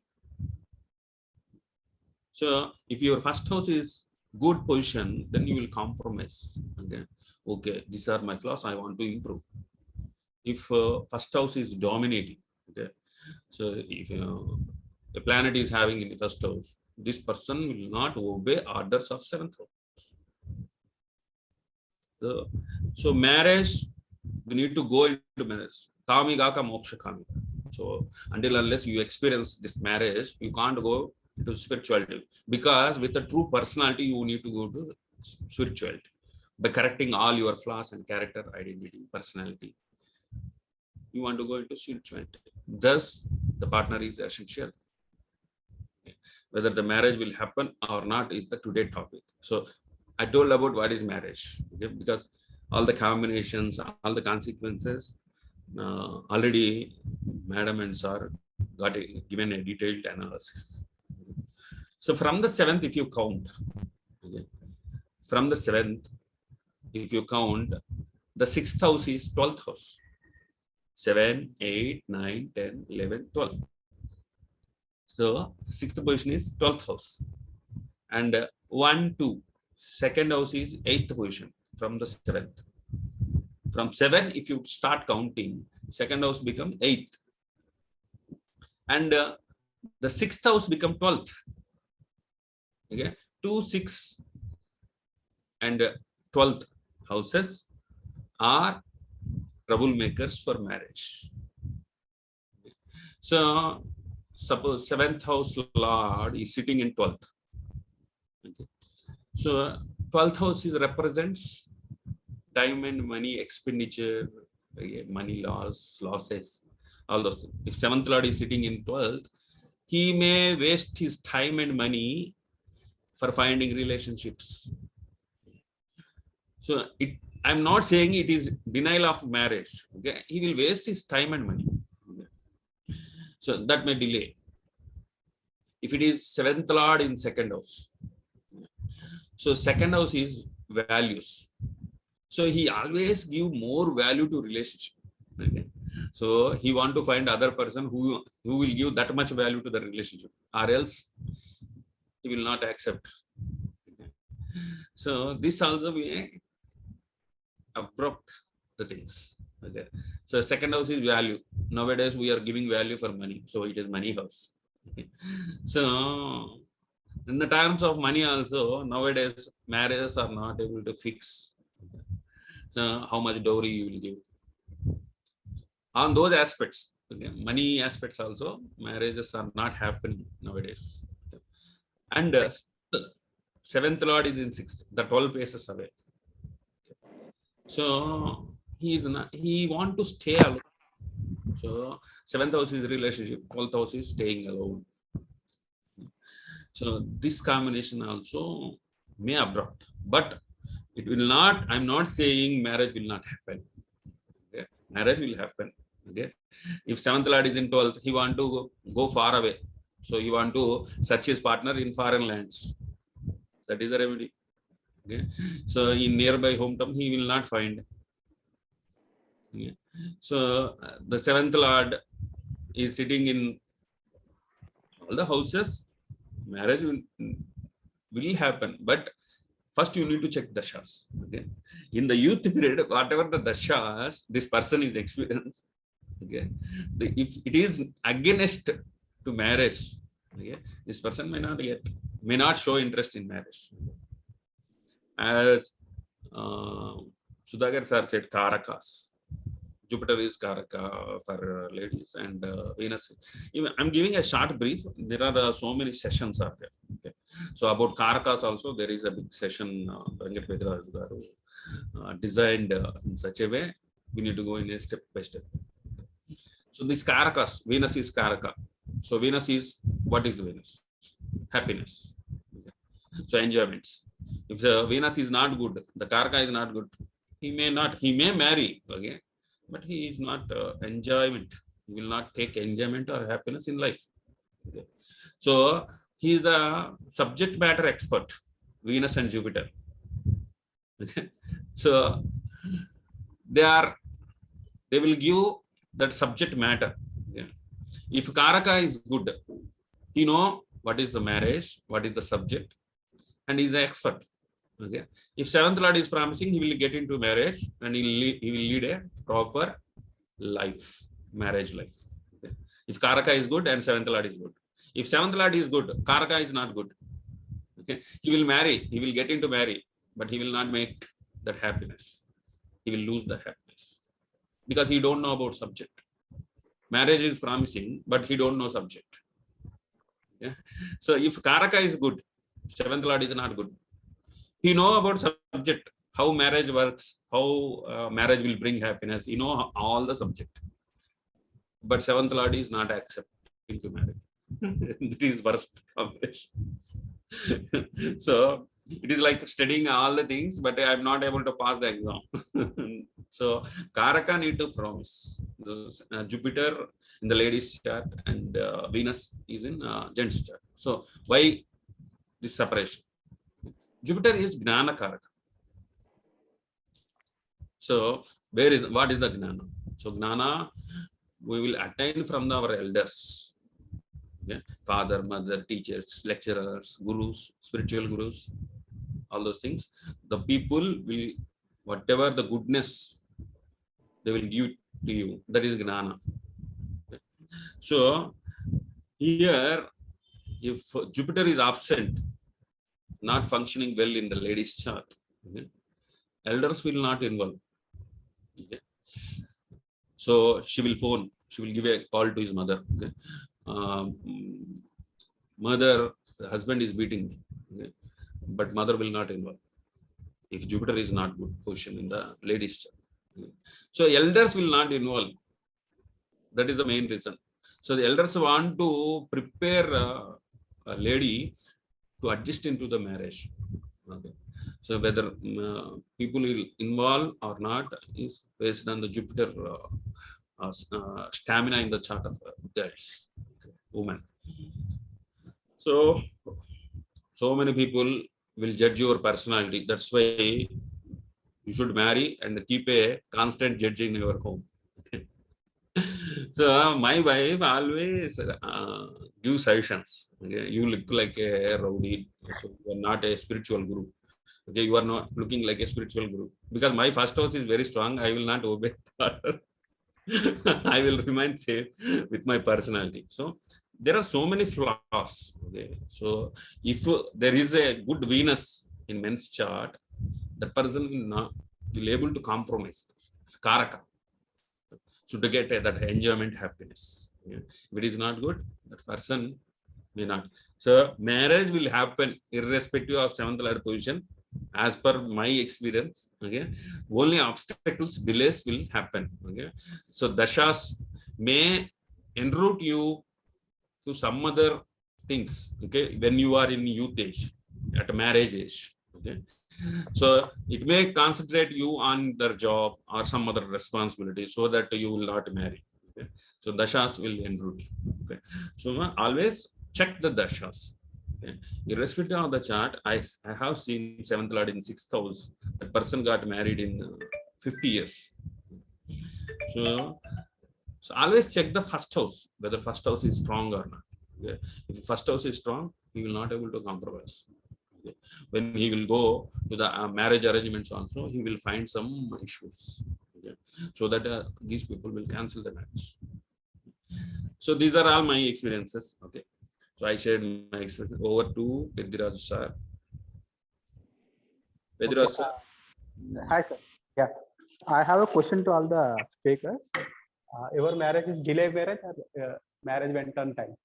[SPEAKER 5] So if your first house is good position, then you will compromise. Okay, okay, these are my flaws, I want to improve. If first house is dominating, okay, so if the planet is having in the first house, this person will not obey orders of seventh house. So marriage, we need to go into marriage. Kami gaka moksha kami. So until unless you experience this marriage, you can't go into spirituality, because with a true personality you need to go to spirituality by correcting all your flaws and character, identity, personality. You want to go into spirituality. Thus, the partner is essential. Whether the marriage will happen or not is the today topic. So I told about what is marriage, okay? Because all the combinations, all the consequences, already Madam and Sir got given a detailed analysis. So from the seventh, if you count, okay, from the seventh, if you count, the sixth house is 12th house. 7, 8, 9, 10, 11, 12. So sixth position is 12th house. And 1, 2, second house is 8th position from the 7th. From 7, if you start counting, second house become 8th. And the sixth house become 12th. Okay, 2, 6, and 12th houses are troublemakers for marriage. So suppose 7th house lord is sitting in 12th. Okay. So 12th house is represents time and money expenditure, money losses, all those things. If 7th lord is sitting in 12th, he may waste his time and money for finding relationships. So I'm not saying it is denial of marriage. Okay? He will waste his time and money. Okay? So that may delay. If it is 7th lord in second house, so second house is values. So he always give more value to relationship. Okay? So he want to find other person who will give that much value to the relationship, or else he will not accept. Okay? So this also may abrupt the things. Okay. So second house is value. Nowadays we are giving value for money, so it is money house. Okay. So in the terms of money also, nowadays marriages are not able to fix. So how much dowry you will give. On those aspects, okay, money aspects also, marriages are not happening nowadays. Okay. And 7th lord is in 6th, the 12 paces away. So he want to stay alone. So 7th house is relationship, 12th house is staying alone. So this combination also may abrupt, but it will not. I'm not saying marriage will not happen. Okay? Marriage will happen. Okay, if 7th lord is in 12th, he want to go far away. So he want to search his partner in foreign lands. That is the remedy. Okay, so in nearby hometown he will not find. Okay. So the 7th lord is sitting in all the houses. Marriage will happen, but first you need to check dashas. Okay, in the youth period, whatever the dashas this person is experienced, okay, if it is against to marriage, okay, this person may not show interest in marriage. as Sudhakar sir said, Karakas. Jupiter is Karaka for ladies, and Venus. Even I'm giving a short brief. There are so many sessions are there. Okay. So about Karakas also, there is a big session Venkat Vedraj garu designed in such a way. We need to go in a step by step. So this Karakas, Venus is Karaka. So Venus is, what is Venus? Happiness. Okay. So enjoyments. If the Venus is not good, the Karaka is not good, he may marry, okay, but he is not enjoyment. He will not take enjoyment or happiness in life. Okay. So he is the subject matter expert, Venus and Jupiter. Okay. So they will give that subject matter. Yeah. If Karaka is good, he know what is the marriage, what is the subject, and he is an expert. Okay. If seventh lord is promising, he will get into marriage and he will lead a proper life, marriage life. Okay. If Karaka is good and seventh lord is good. If seventh lord is good, Karaka is not good. Okay. He will marry, he will get into marry, but he will not make that happiness. He will lose the happiness because he don't know about subject. Marriage is promising, but he don't know subject. Yeah. So if Karaka is good, seventh lord is not good. He know about subject, how marriage works, how marriage will bring happiness. You know all the subject, but seventh lord is not accepting to marry. It is worst combination. So it is like studying all the things, but I am not able to pass the exam. So Karaka need to promise. Jupiter in the ladies chart and Venus is in gents chart. So why this separation? Jupiter is Gnana Karaka. So what is the Gnana? So Gnana we will attain from our elders. Okay? Father, mother, teachers, lecturers, gurus, spiritual gurus, all those things. The people will, whatever the goodness they will give to you, that is Gnana. Okay? So here, if Jupiter is absent, not functioning well in the ladies chart, okay, elders will not involve. Okay. So she will phone, she will give a call to his mother. Okay. Mother, the husband is beating me, okay, but mother will not involve if Jupiter is not good position in the ladies chart. Okay. So elders will not involve. That is the main reason. So the elders want to prepare a lady to adjust into the marriage. Okay. So whether people will involve or not is based on the Jupiter stamina in the chart of girls, okay, women. So many people will judge your personality. That's why you should marry and keep a constant judge in your home. Okay. So my wife always give suggestions. Okay, you look like a rowdy, so you are not a spiritual guru. Okay, you are not looking like a spiritual guru because my first house is very strong. I will not obey order. I will remain safe with my personality. So there are so many flaws. Okay, so if there is a good Venus in men's chart, the person will able to compromise. It's Karaka. So to get that enjoyment, happiness. Yeah. If it is not good, that person may not. So marriage will happen irrespective of seventh lord position. As per my experience, okay, only obstacles, delays will happen. Okay, so dashas may enroute you to some other things. Okay, when you are in youth age, at marriage age. Okay, so it may concentrate you on their job or some other responsibility, so that you will not marry. Okay, so dashas will enroute. Okay, so always check the dashas. Okay. Irrespective of the chart, I have seen seventh lord in 6th house. That person got married in 50 years. So always check the first house, whether first house is strong or not. Okay. If the first house is strong, he will not able to compromise. Okay. When he will go to the marriage arrangements also, he will find some issues. Okay. So that these people will cancel the marriage. So these are all my experiences. Okay. So I shared my experience. Over to Pediraj sir. Vedra,
[SPEAKER 2] Okay, hi, sir. Yeah, I have a question to all the speakers. Your marriage is delayed marriage or marriage went on time?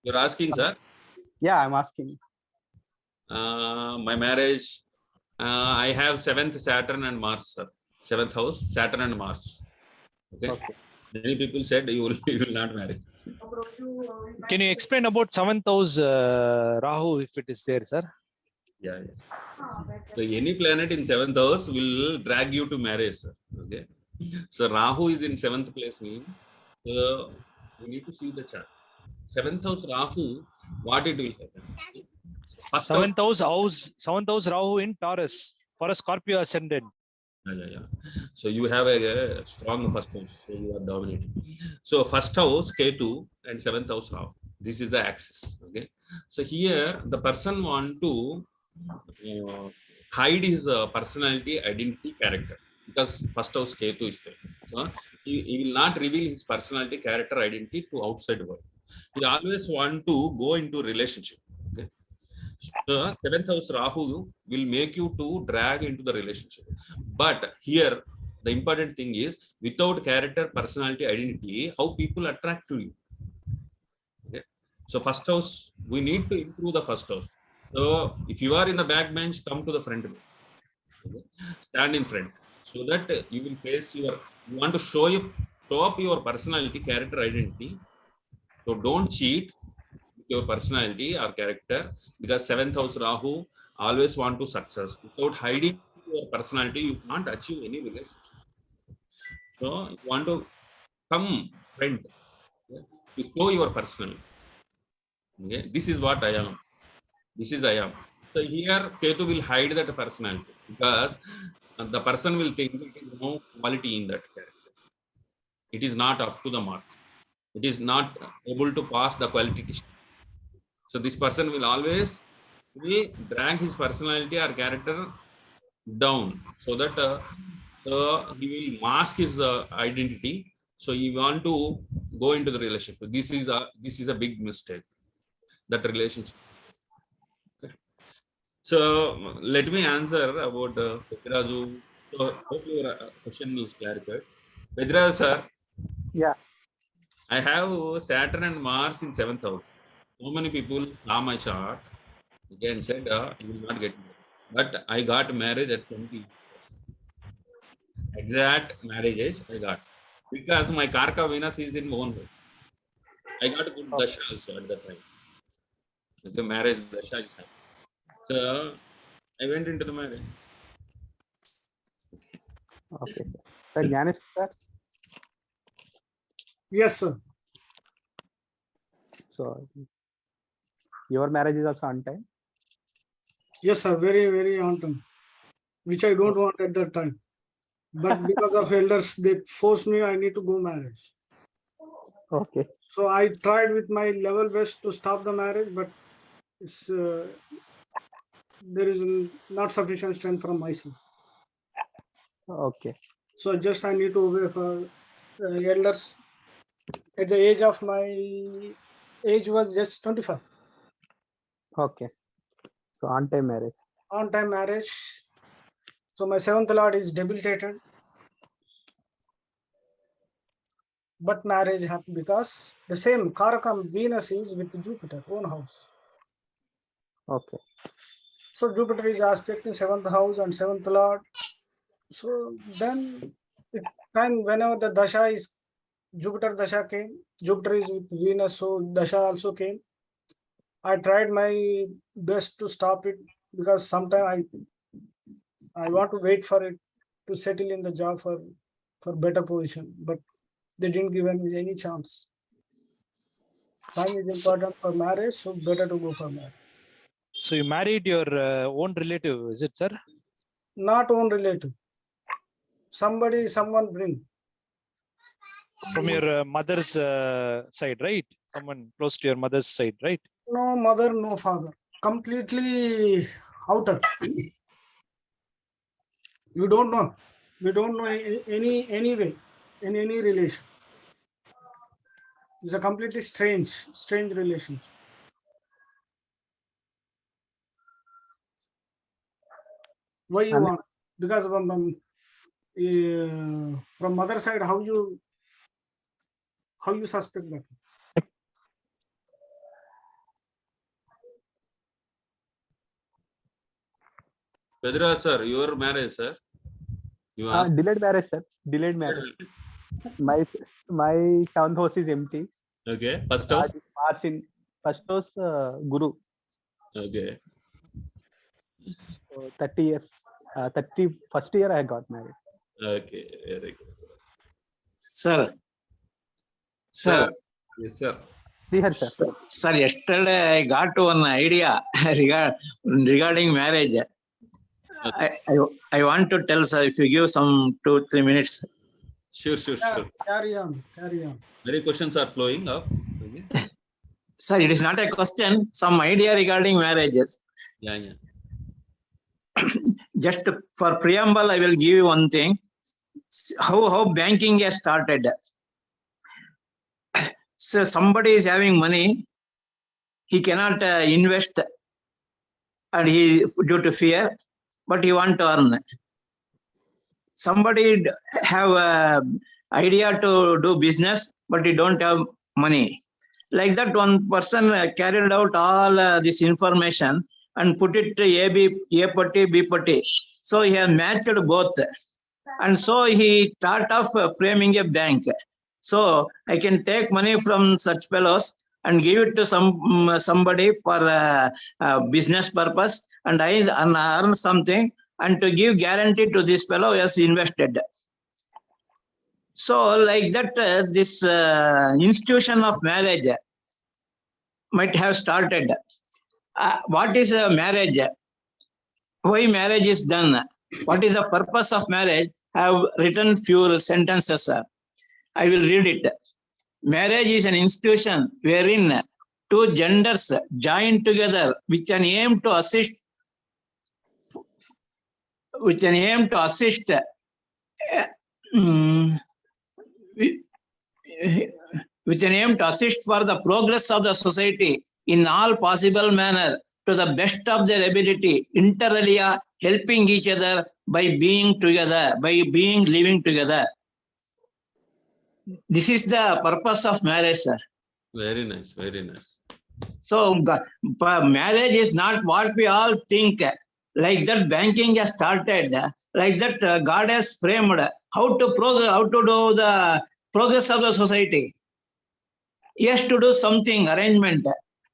[SPEAKER 5] you're asking, sir.
[SPEAKER 2] Yeah, I'm asking.
[SPEAKER 5] My marriage, I have 7th Saturn and Mars, sir. 7th house, Saturn and Mars. Okay.
[SPEAKER 2] Okay.
[SPEAKER 5] Many people said you will not marry.
[SPEAKER 7] Can you explain about 7th house Rahu if it is there, sir?
[SPEAKER 5] Yeah. So any planet in 7th house will drag you to marriage, sir. Okay. So Rahu is in 7th place means you need to see the chart. 7th house Rahu, what it will happen? First
[SPEAKER 7] 7th house Rahu in Taurus for a Scorpio ascendant.
[SPEAKER 5] Yeah. So you have a strong first house, so you are dominating. So first house Ketu and 7th house Rahu. This is the axis. Okay. So here the person want to hide his personality, identity, character because first house Ketu is there. So he will not reveal his personality, character, identity to outside world. He always want to go into relationship. Okay. So 7th house Rahu will make you to drag into the relationship. But here, the important thing is without character, personality, identity, how people attract to you. Okay. So first house, we need to improve the first house. So if you are in the back bench, come to the front bench. Okay. Stand in front so that you will face you want to show up your personality, character, identity. So don't cheat your personality or character because 7th house Rahu always want to success. Without hiding your personality, you can't achieve any relationship. So you want to come friend, okay, to show your personality. Okay? This is what I am. This is I am. So here Ketu will hide that personality because the person will think there is no quality in that character. It is not up to the mark. It is not able to pass the quality test. So this person will always drag his personality or character down so that he will mask his identity. So he want to go into the relationship. This is a big mistake. That relationship. Okay. So let me answer about Pedraju. So hope your question is clarified. Pedraju sir,
[SPEAKER 2] Yeah.
[SPEAKER 5] I have Saturn and Mars in 7th house. So many people saw my chart. Again said you will not get married. But I got married at 20. Exact marriage age I got. Because my Karka Venus is in own house. I got a good dasha also at that time. The marriage dasha is happening. So I went into the marriage.
[SPEAKER 2] Okay. Sir, Gnaneswar, sir.
[SPEAKER 4] Yes, sir.
[SPEAKER 2] So your marriage is also on time?
[SPEAKER 4] Yes, sir. Very, very on time, which I don't want at that time. But because of elders, they forced me, I need to go marriage.
[SPEAKER 2] Okay.
[SPEAKER 4] So I tried with my level best to stop the marriage, but it's, there is not sufficient strength from myself.
[SPEAKER 2] Okay.
[SPEAKER 4] So just I need to obey for elders. At the age of my age was just 25.
[SPEAKER 2] Okay. So on time marriage.
[SPEAKER 4] On time marriage. So my 7th lord is debilitated. But marriage happened because the same Karakam Venus is with Jupiter, own house.
[SPEAKER 2] Okay.
[SPEAKER 4] So Jupiter is aspect in 7th house and 7th lord. So then time whenever the dasha is Jupiter dasha came, Jupiter is with Venus, so dasha also came. I tried my best to stop it because sometimes I want to wait for it to settle in the job for better position, but they didn't give me any chance. Time is important for marriage, so better to go for marriage.
[SPEAKER 7] So you married your own relative, is it, sir?
[SPEAKER 4] Not own relative. Someone bring.
[SPEAKER 7] From your mother's side, right? Someone close to your mother's side, right?
[SPEAKER 4] No mother, no father. Completely outer. You don't know. We don't know any way in any relation. It's a completely strange relationship. Why you
[SPEAKER 2] And-
[SPEAKER 4] want? Because from mother side, how you suspect that?
[SPEAKER 5] Vedra sir, your marriage, sir. You asked.
[SPEAKER 2] Delayed marriage, sir. Delayed marriage. My seventh house is empty.
[SPEAKER 5] Okay. First house.
[SPEAKER 2] March in first house Guru.
[SPEAKER 5] Okay.
[SPEAKER 2] So 30 years. 31st year I got married.
[SPEAKER 5] Okay. Very good.
[SPEAKER 8] Sir,
[SPEAKER 5] Sir. Yes, sir.
[SPEAKER 2] See her, sir.
[SPEAKER 8] Sir, yesterday I got one idea regarding marriage. I want to tell, sir, if you give some 2-3 minutes.
[SPEAKER 5] Sure.
[SPEAKER 4] Carry on.
[SPEAKER 5] Many questions are flowing up. Okay.
[SPEAKER 8] Sir, it is not a question, some idea regarding marriages.
[SPEAKER 5] Yeah.
[SPEAKER 8] Just for preamble, I will give you one thing. How banking has started. So somebody is having money, he cannot invest, and he due to fear, but he want to earn. Somebody have a idea to do business, but he don't have money. Like that, one person carried out all this information and put it A party, B party. So he has matched both. And so he thought of framing a bank. So I can take money from such fellows and give it to somebody for business purpose, and I earn something, and to give guarantee to this fellow who has invested. So like that, this institution of marriage might have started. What is a marriage? Why marriage is done? What is the purpose of marriage? I have written few sentences. I will read it. Marriage is an institution wherein two genders join together with an aim to assist for the progress of the society in all possible manner to the best of their ability, inter alia, helping each other by being together, living together. This is the purpose of marriage, sir.
[SPEAKER 5] Very nice.
[SPEAKER 8] So marriage is not what we all think. Like that, banking has started. Like that, God has framed how to do the progress of the society. He has to do something, arrangement.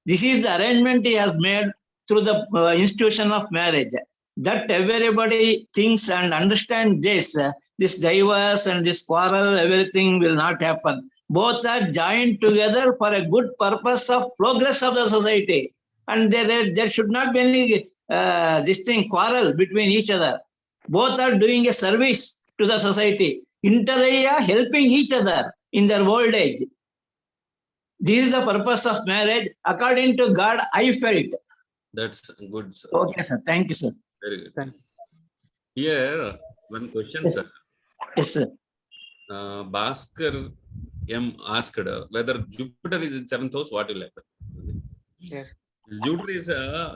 [SPEAKER 8] This is the arrangement he has made through the institution of marriage. That everybody thinks and understand this divorce and this quarrel, everything will not happen. Both are joined together for a good purpose of progress of the society. And there should not be any quarrel between each other. Both are doing a service to the society. Inter alia, helping each other in their old age. This is the purpose of marriage. According to God, I felt.
[SPEAKER 5] That's good, sir.
[SPEAKER 8] Okay, sir. Thank you, sir.
[SPEAKER 5] Very good.
[SPEAKER 2] Thank
[SPEAKER 5] Here, one question,
[SPEAKER 8] Yes.
[SPEAKER 5] sir.
[SPEAKER 8] Yes, sir.
[SPEAKER 5] Bhaskar M asked whether Jupiter is in 7th house, what will happen?
[SPEAKER 6] Yes.
[SPEAKER 5] Jupiter is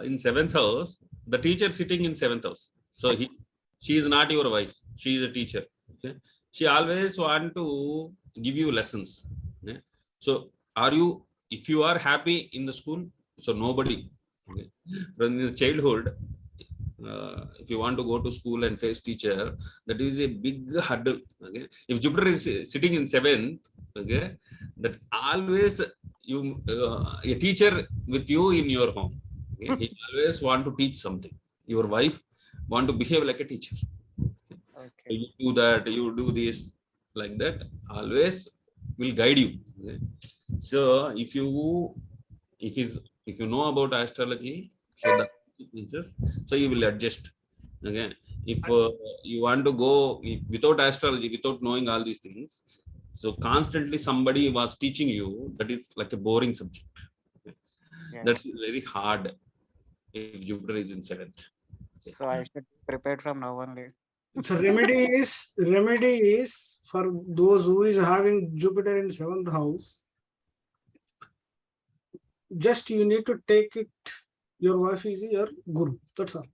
[SPEAKER 5] in 7th house, the teacher sitting in 7th house. So she is not your wife. She is a teacher. Okay? She always want to give you lessons. Okay? So if you are happy in the school, so nobody, okay? From the childhood, if you want to go to school and face teacher, that is a big hurdle. Okay? If Jupiter is sitting in 7th, okay, that always a teacher with you in your home. Okay? He always want to teach something. Your wife want to behave like a teacher.
[SPEAKER 6] Okay.
[SPEAKER 5] You do that, you do this, like that. Always will guide you. Okay? So if you know about astrology, so that so you will adjust. Okay, if you want to go without astrology, without knowing all these things, so constantly somebody was teaching you, that is like a boring subject. Okay?
[SPEAKER 6] Yeah.
[SPEAKER 5] That's very hard if Jupiter is in 7th.
[SPEAKER 6] So I should be prepared from now only.
[SPEAKER 4] So remedy is for those who is having Jupiter in 7th house. Just you need to take it. Your wife is your guru. That's all.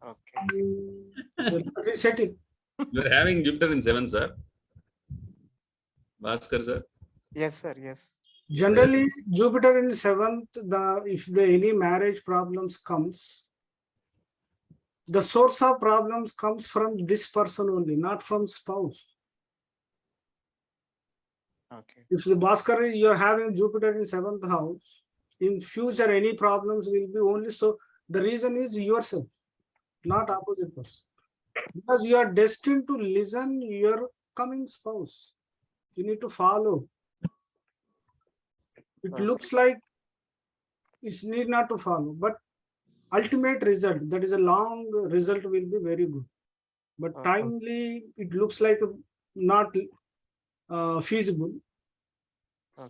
[SPEAKER 6] Okay.
[SPEAKER 4] Reset it.
[SPEAKER 5] You're having Jupiter in 7th, sir. Bhaskar, sir.
[SPEAKER 6] Yes, sir. Yes.
[SPEAKER 4] Generally, Jupiter in 7th, if any marriage problems comes, the source of problems comes from this person only, not from spouse.
[SPEAKER 6] Okay.
[SPEAKER 4] If the Bhaskar, you're having Jupiter in 7th house, in future any problems will be only so. The reason is yourself, not opposite person. Because you are destined to listen your coming spouse. You need to follow. It
[SPEAKER 6] Okay.
[SPEAKER 4] looks like it's need not to follow, but ultimate result, that is a long result, will be very good. But
[SPEAKER 6] Okay.
[SPEAKER 4] timely, it looks like not feasible.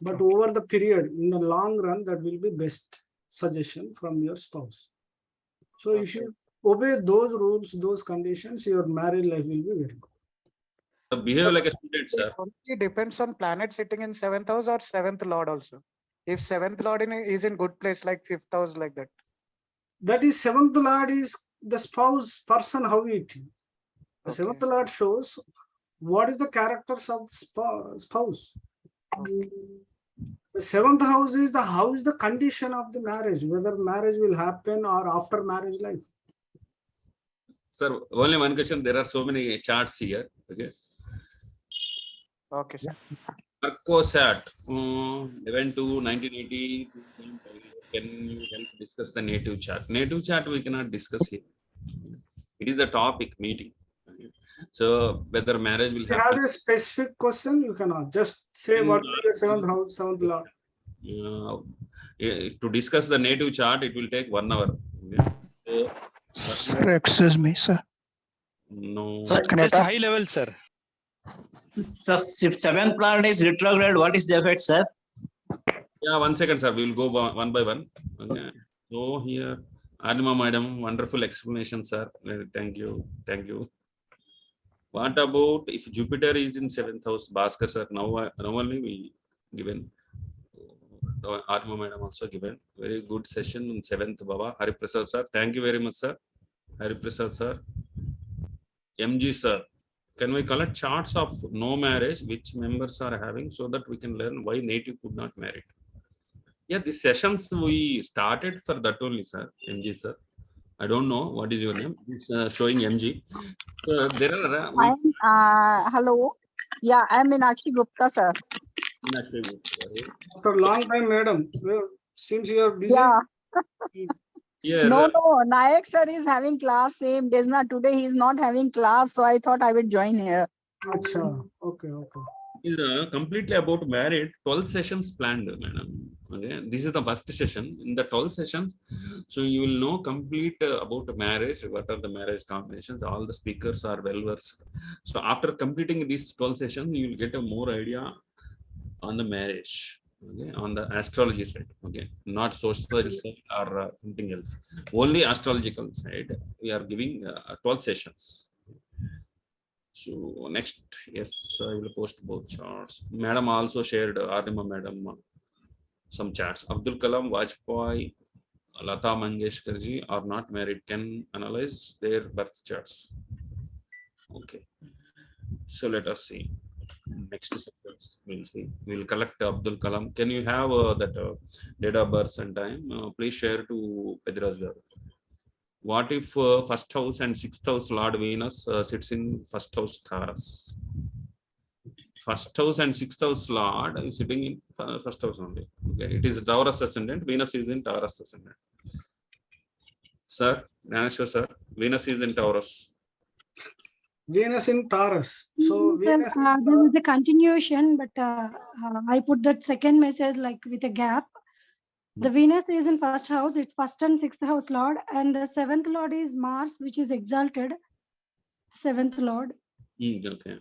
[SPEAKER 4] But
[SPEAKER 6] Okay.
[SPEAKER 4] over the period, in the long run, that will be best suggestion from your spouse. So if
[SPEAKER 6] Okay.
[SPEAKER 4] you obey those rules, those conditions, your marriage life will be very good.
[SPEAKER 5] Behave like a student, sir.
[SPEAKER 6] It depends on planet sitting in 7th house or 7th lord also. If 7th lord is in good place, like 5th house, like that.
[SPEAKER 4] That is 7th lord is the spouse person, how it is. The
[SPEAKER 6] Okay.
[SPEAKER 4] 7th lord shows what is the characters of spouse.
[SPEAKER 6] Okay.
[SPEAKER 4] The 7th house is the condition of the marriage, whether marriage will happen or after marriage life.
[SPEAKER 5] Sir, only one question. There are so many charts here. Okay.
[SPEAKER 6] Okay, sir.
[SPEAKER 5] Marcosat, 11 to 1980. Can you help discuss the native chart? Native chart we cannot discuss here. It is a topic meeting. So whether marriage will
[SPEAKER 4] If you have
[SPEAKER 5] happen.
[SPEAKER 4] a specific question, you cannot just say what is the 7th house, 7th lord.
[SPEAKER 5] To discuss the native chart, it will take 1 hour. So,
[SPEAKER 9] Sir, excuse me, sir.
[SPEAKER 5] no.
[SPEAKER 9] Sir, can I
[SPEAKER 7] Just
[SPEAKER 9] talk?
[SPEAKER 7] high level, sir.
[SPEAKER 8] If 7th planet is retrograde, what is the effect, sir?
[SPEAKER 5] Yeah, 1 second, sir. We will go one by one. Okay. So here, Arnima madam, wonderful explanation, sir. Thank you. Thank you. What about if Jupiter is in 7th house, Bhaskar, sir? Now only we given. Arnima madam also given. Very good session in 7th, Baba. Hari Prasad, sir. Thank you very much, sir. Hari Prasad, sir. MG, sir. Can we collect charts of no marriage, which members are having, so that we can learn why native could not marry? Yeah, these sessions we started for that only, sir. MG, sir. I don't know what is your name. It's showing MG. There are.
[SPEAKER 10] Hello. Yeah, I'm Meenakshi Gupta, sir.
[SPEAKER 4] After a long time, madam, seems you are busy.
[SPEAKER 10] Yeah.
[SPEAKER 5] Here,
[SPEAKER 10] No, Nayak sir is having class same days. Today he is not having class, so I thought I would join here.
[SPEAKER 4] Acha. Okay.
[SPEAKER 5] is completely about married. 12 sessions planned, madam. Okay, this is the first session. In the 12 sessions, so you will know complete about marriage. What are the marriage combinations? All the speakers are well versed. So after completing these 12 sessions, you will get a more idea on the marriage. Okay, on the astrology side. Okay, not social side or something else. Only astrological side. We are giving 12 sessions. So next, yes, I will post both charts. Madam also shared, Arnima madam, some charts. Abdul Kalam, Vajpayee, Lata Mangeshkar ji are not married. Can analyze their birth charts. Okay. So let us see. Next sentence we'll see. We'll collect Abdul Kalam. Can you have that date of birth and time? Please share to Pedraj. What if first house and 6th house Lord Venus sits in first house Taurus? First house and 6th house Lord is sitting in first house only. Okay, it is Taurus ascendant. Venus is in Taurus ascendant. Sir, Gnaneswar sir, Venus is in Taurus.
[SPEAKER 4] Venus in Taurus. So Venus
[SPEAKER 11] there is a continuation, but I put that second message like with a gap. The Venus is in first house, it's first and 6th house Lord, and the 7th Lord is Mars, which is exalted. 7th Lord.
[SPEAKER 5] Okay.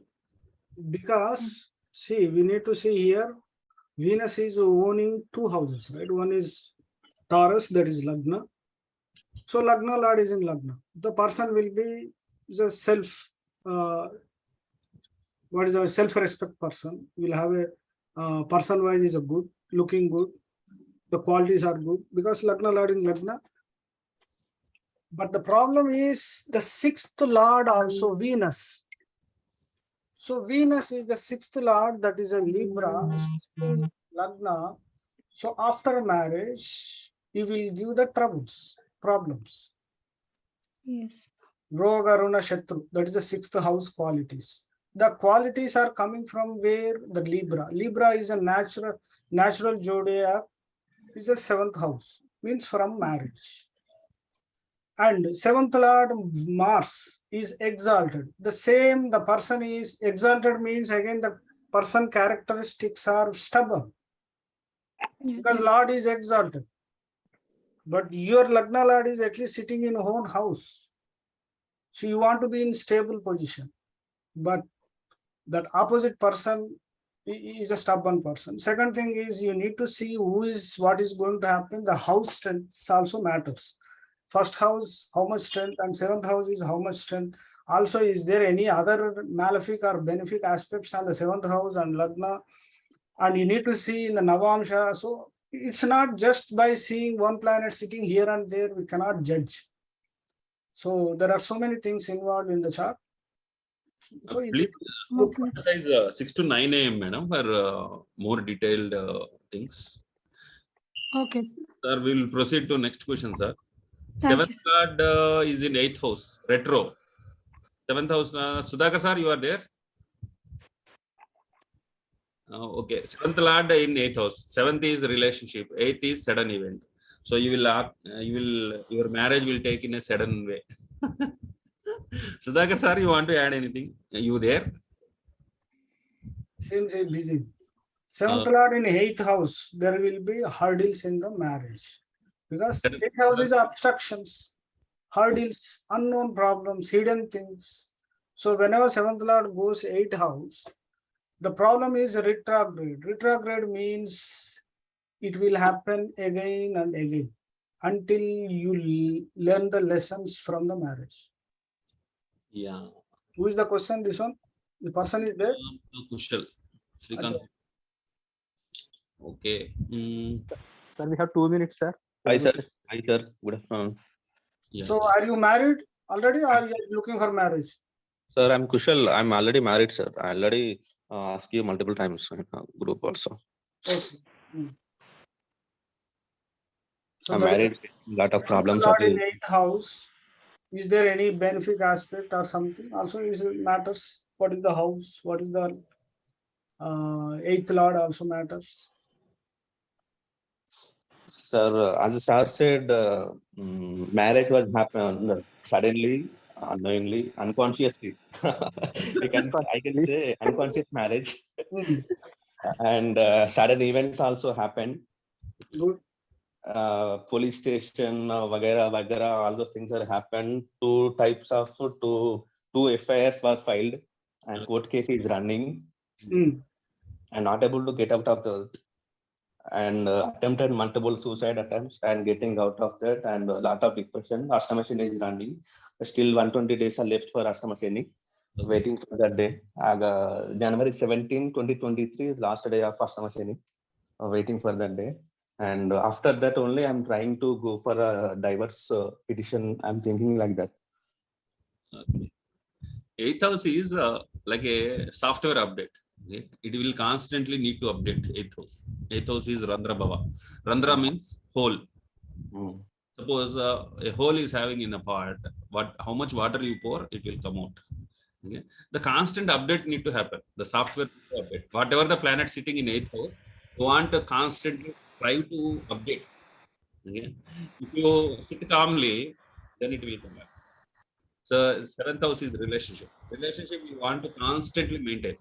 [SPEAKER 4] Because see, we need to see here, Venus is owning 2 houses, right? One is Taurus, that is Lagna. So Lagna Lord is in Lagna. The person will be the self-respect person. Will have a person-wise is a good, looking good. The qualities are good because Lagna Lord in Lagna. But the problem is the sixth lord also Venus. So Venus is the sixth lord, that is a Libra, Lagna. So after marriage, he will give the problems.
[SPEAKER 11] Yes.
[SPEAKER 4] Roga, Runa, Shatru, that is the sixth house qualities. The qualities are coming from where? The Libra. Libra is a natural zodiac, is a seventh house, means from marriage. And seventh lord Mars is exalted. The person is exalted means again the person characteristics are stubborn.
[SPEAKER 11] Yes.
[SPEAKER 4] Because Lord is exalted. But your Lagna Lord is at least sitting in own house. So you want to be in stable position. But that opposite person is a stubborn person. Second thing is you need to see what is going to happen. The house strength also matters. First house, how much strength, and seventh house is how much strength. Also, is there any other malefic or benefic aspects on the seventh house and Lagna? And you need to see in the Navamsha. So it's not just by seeing one planet sitting here and there, we cannot judge. So there are so many things involved in the chart. So
[SPEAKER 5] Please emphasize 6 to 9 a.m. madam for more detailed things.
[SPEAKER 11] Okay.
[SPEAKER 5] Sir, we will proceed to next question, sir.
[SPEAKER 11] Thank
[SPEAKER 5] Seventh lord is in 8th house, retro. 7th house, Sudhakar sir, you are there? Okay, 7th lord in 8th house. 7th is relationship, 8th is sudden event. So your marriage will take in a sudden way. Sudhakar sir, you want to add anything? Are you there?
[SPEAKER 4] Seems busy. Seventh lord in 8th house, there will be hurdles in the marriage. Because 8th house is obstructions, hurdles, unknown problems, hidden things. So whenever 7th lord goes 8th house, the problem is retrograde. Retrograde means it will happen again and again until you learn the lessons from the marriage.
[SPEAKER 5] Yeah.
[SPEAKER 4] Who is the question? This one? The person is there?
[SPEAKER 5] Kushal. Srikanth. Okay.
[SPEAKER 2] Sir, we have 2 minutes, sir.
[SPEAKER 12] Hi, sir. Hi, sir. Good afternoon.
[SPEAKER 5] Yeah.
[SPEAKER 4] So are you married already or are you looking for marriage?
[SPEAKER 12] Sir, I'm Kushal. I'm already married, sir. I already asked you multiple times in group also.
[SPEAKER 4] Okay. So
[SPEAKER 12] I'm married. Lot of problems.
[SPEAKER 4] Lord in 8th house. Is there any benefic aspect or something? Also, it matters. What is the house? What is the 8th Lord also matters.
[SPEAKER 12] Sir, as the sir said, marriage was happened suddenly, unknowingly, unconsciously. I can say unconscious marriage. And sudden events also happened.
[SPEAKER 4] Good.
[SPEAKER 12] Police station, vagara, all those things have happened. Two FIRs were filed, and court case is running. And not able to get out of the, and attempted multiple suicide attempts and getting out of that, and a lot of depression. Astamashini is running. Still 120 days are left for Astamashini. Waiting for that day. January 17, 2023 is last day of Astamashini. Waiting for that day. And after that only I'm trying to go for a divorce petition. I'm thinking like that.
[SPEAKER 5] Okay. 8th house is like a software update. Okay. It will constantly need to update 8th house. 8th house is Randra Bhava. Randra means hole. Suppose a hole is having in a pot. How much water you pour, it will come out. Okay. The constant update need to happen. The software need to update. Whatever the planet sitting in 8th house, you want to constantly strive to update. Okay. If you sit calmly, then it will collapse. So 7th house is relationship. Relationship you want to constantly maintain,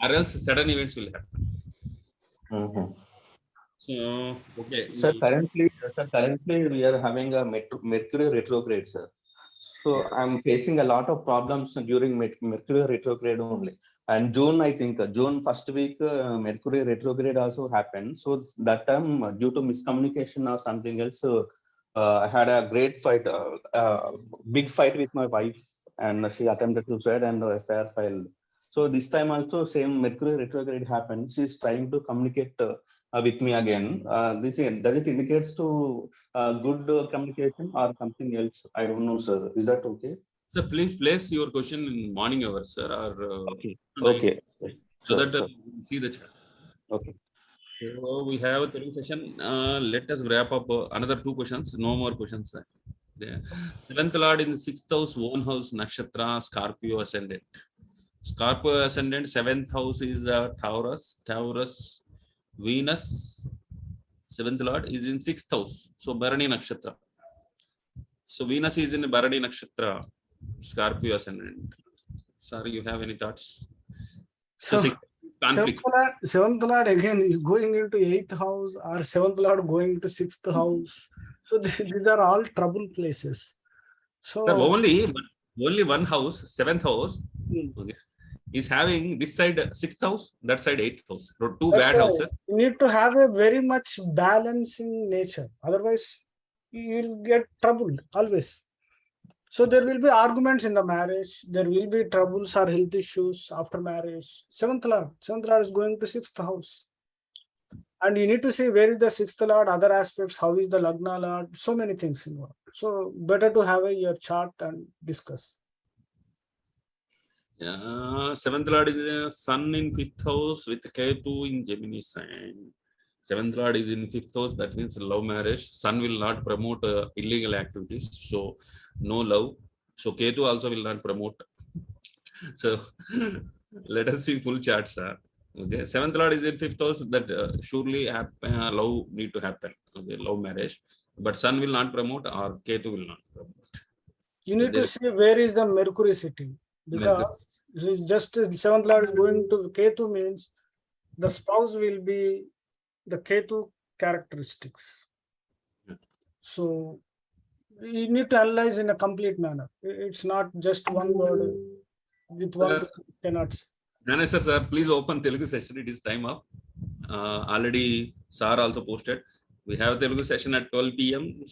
[SPEAKER 5] or else sudden events will happen. So okay.
[SPEAKER 12] Sir, currently we are having a Mercury retrograde, sir. So I'm facing a lot of problems during Mercury retrograde only. And June, I think June first week, Mercury retrograde also happened. So that time, due to miscommunication or something else, I had a great fight, big fight with my wife, and she attempted suicide and FIR filed. So this time also same Mercury retrograde happens. She's trying to communicate with me again. Does it indicates to good communication or something else? I don't know, sir. Is that okay?
[SPEAKER 5] So please place your question in morning hours, sir, or
[SPEAKER 12] Okay.
[SPEAKER 5] night,
[SPEAKER 12] Okay.
[SPEAKER 5] so
[SPEAKER 12] Sure,
[SPEAKER 5] that
[SPEAKER 12] sure.
[SPEAKER 5] see the chat.
[SPEAKER 12] Okay.
[SPEAKER 5] So we have a Telugu session. Let us wrap up another 2 questions. No more questions. Sir. The 7th Lord in the 6th house, own house, Nakshatra, Scorpio ascendant. Scorpio ascendant, 7th house is Taurus, Venus. 7th Lord is in 6th house. So Bharani Nakshatra. So Venus is in Bharani Nakshatra, Scorpio ascendant. Sir, you have any thoughts?
[SPEAKER 4] So
[SPEAKER 5] conflict.
[SPEAKER 4] Seventh Lord again is going into 8th house, or 7th Lord going to 6th house. So these are all trouble places. So
[SPEAKER 5] Sir, only one house, 7th house, okay, is having this side 6th house, that side 8th house. So 2
[SPEAKER 4] that's
[SPEAKER 5] bad
[SPEAKER 4] why
[SPEAKER 5] houses.
[SPEAKER 4] you need to have a very much balancing nature. Otherwise, you will get troubled always. So there will be arguments in the marriage. There will be troubles or health issues after marriage. Seventh Lord is going to 6th house. And you need to see where is the 6th Lord, other aspects, how is the Lagna Lord, so many things involved. So better to have your chart and discuss.
[SPEAKER 5] 7th Lord is Sun in 5th house with Ketu in Gemini sign. 7th Lord is in 5th house, that means love marriage. Sun will not promote illegal activities, so no love. So Ketu also will not promote. So let us see full chart, sir. Okay, 7th Lord is in 5th house, that surely love need to happen. Okay, love marriage, but Sun will not promote or Ketu will not promote.
[SPEAKER 4] You need to see where is the Mercury sitting, because it's just 7th Lord is going to Ketu, means the spouse will be the Ketu characteristics. So you need to analyze in a complete manner. It's not just one word with one cannot.
[SPEAKER 5] Gnaneswar sir, please open Telugu session. It is time up. Already sir also posted. We have Telugu session at 12 p.m.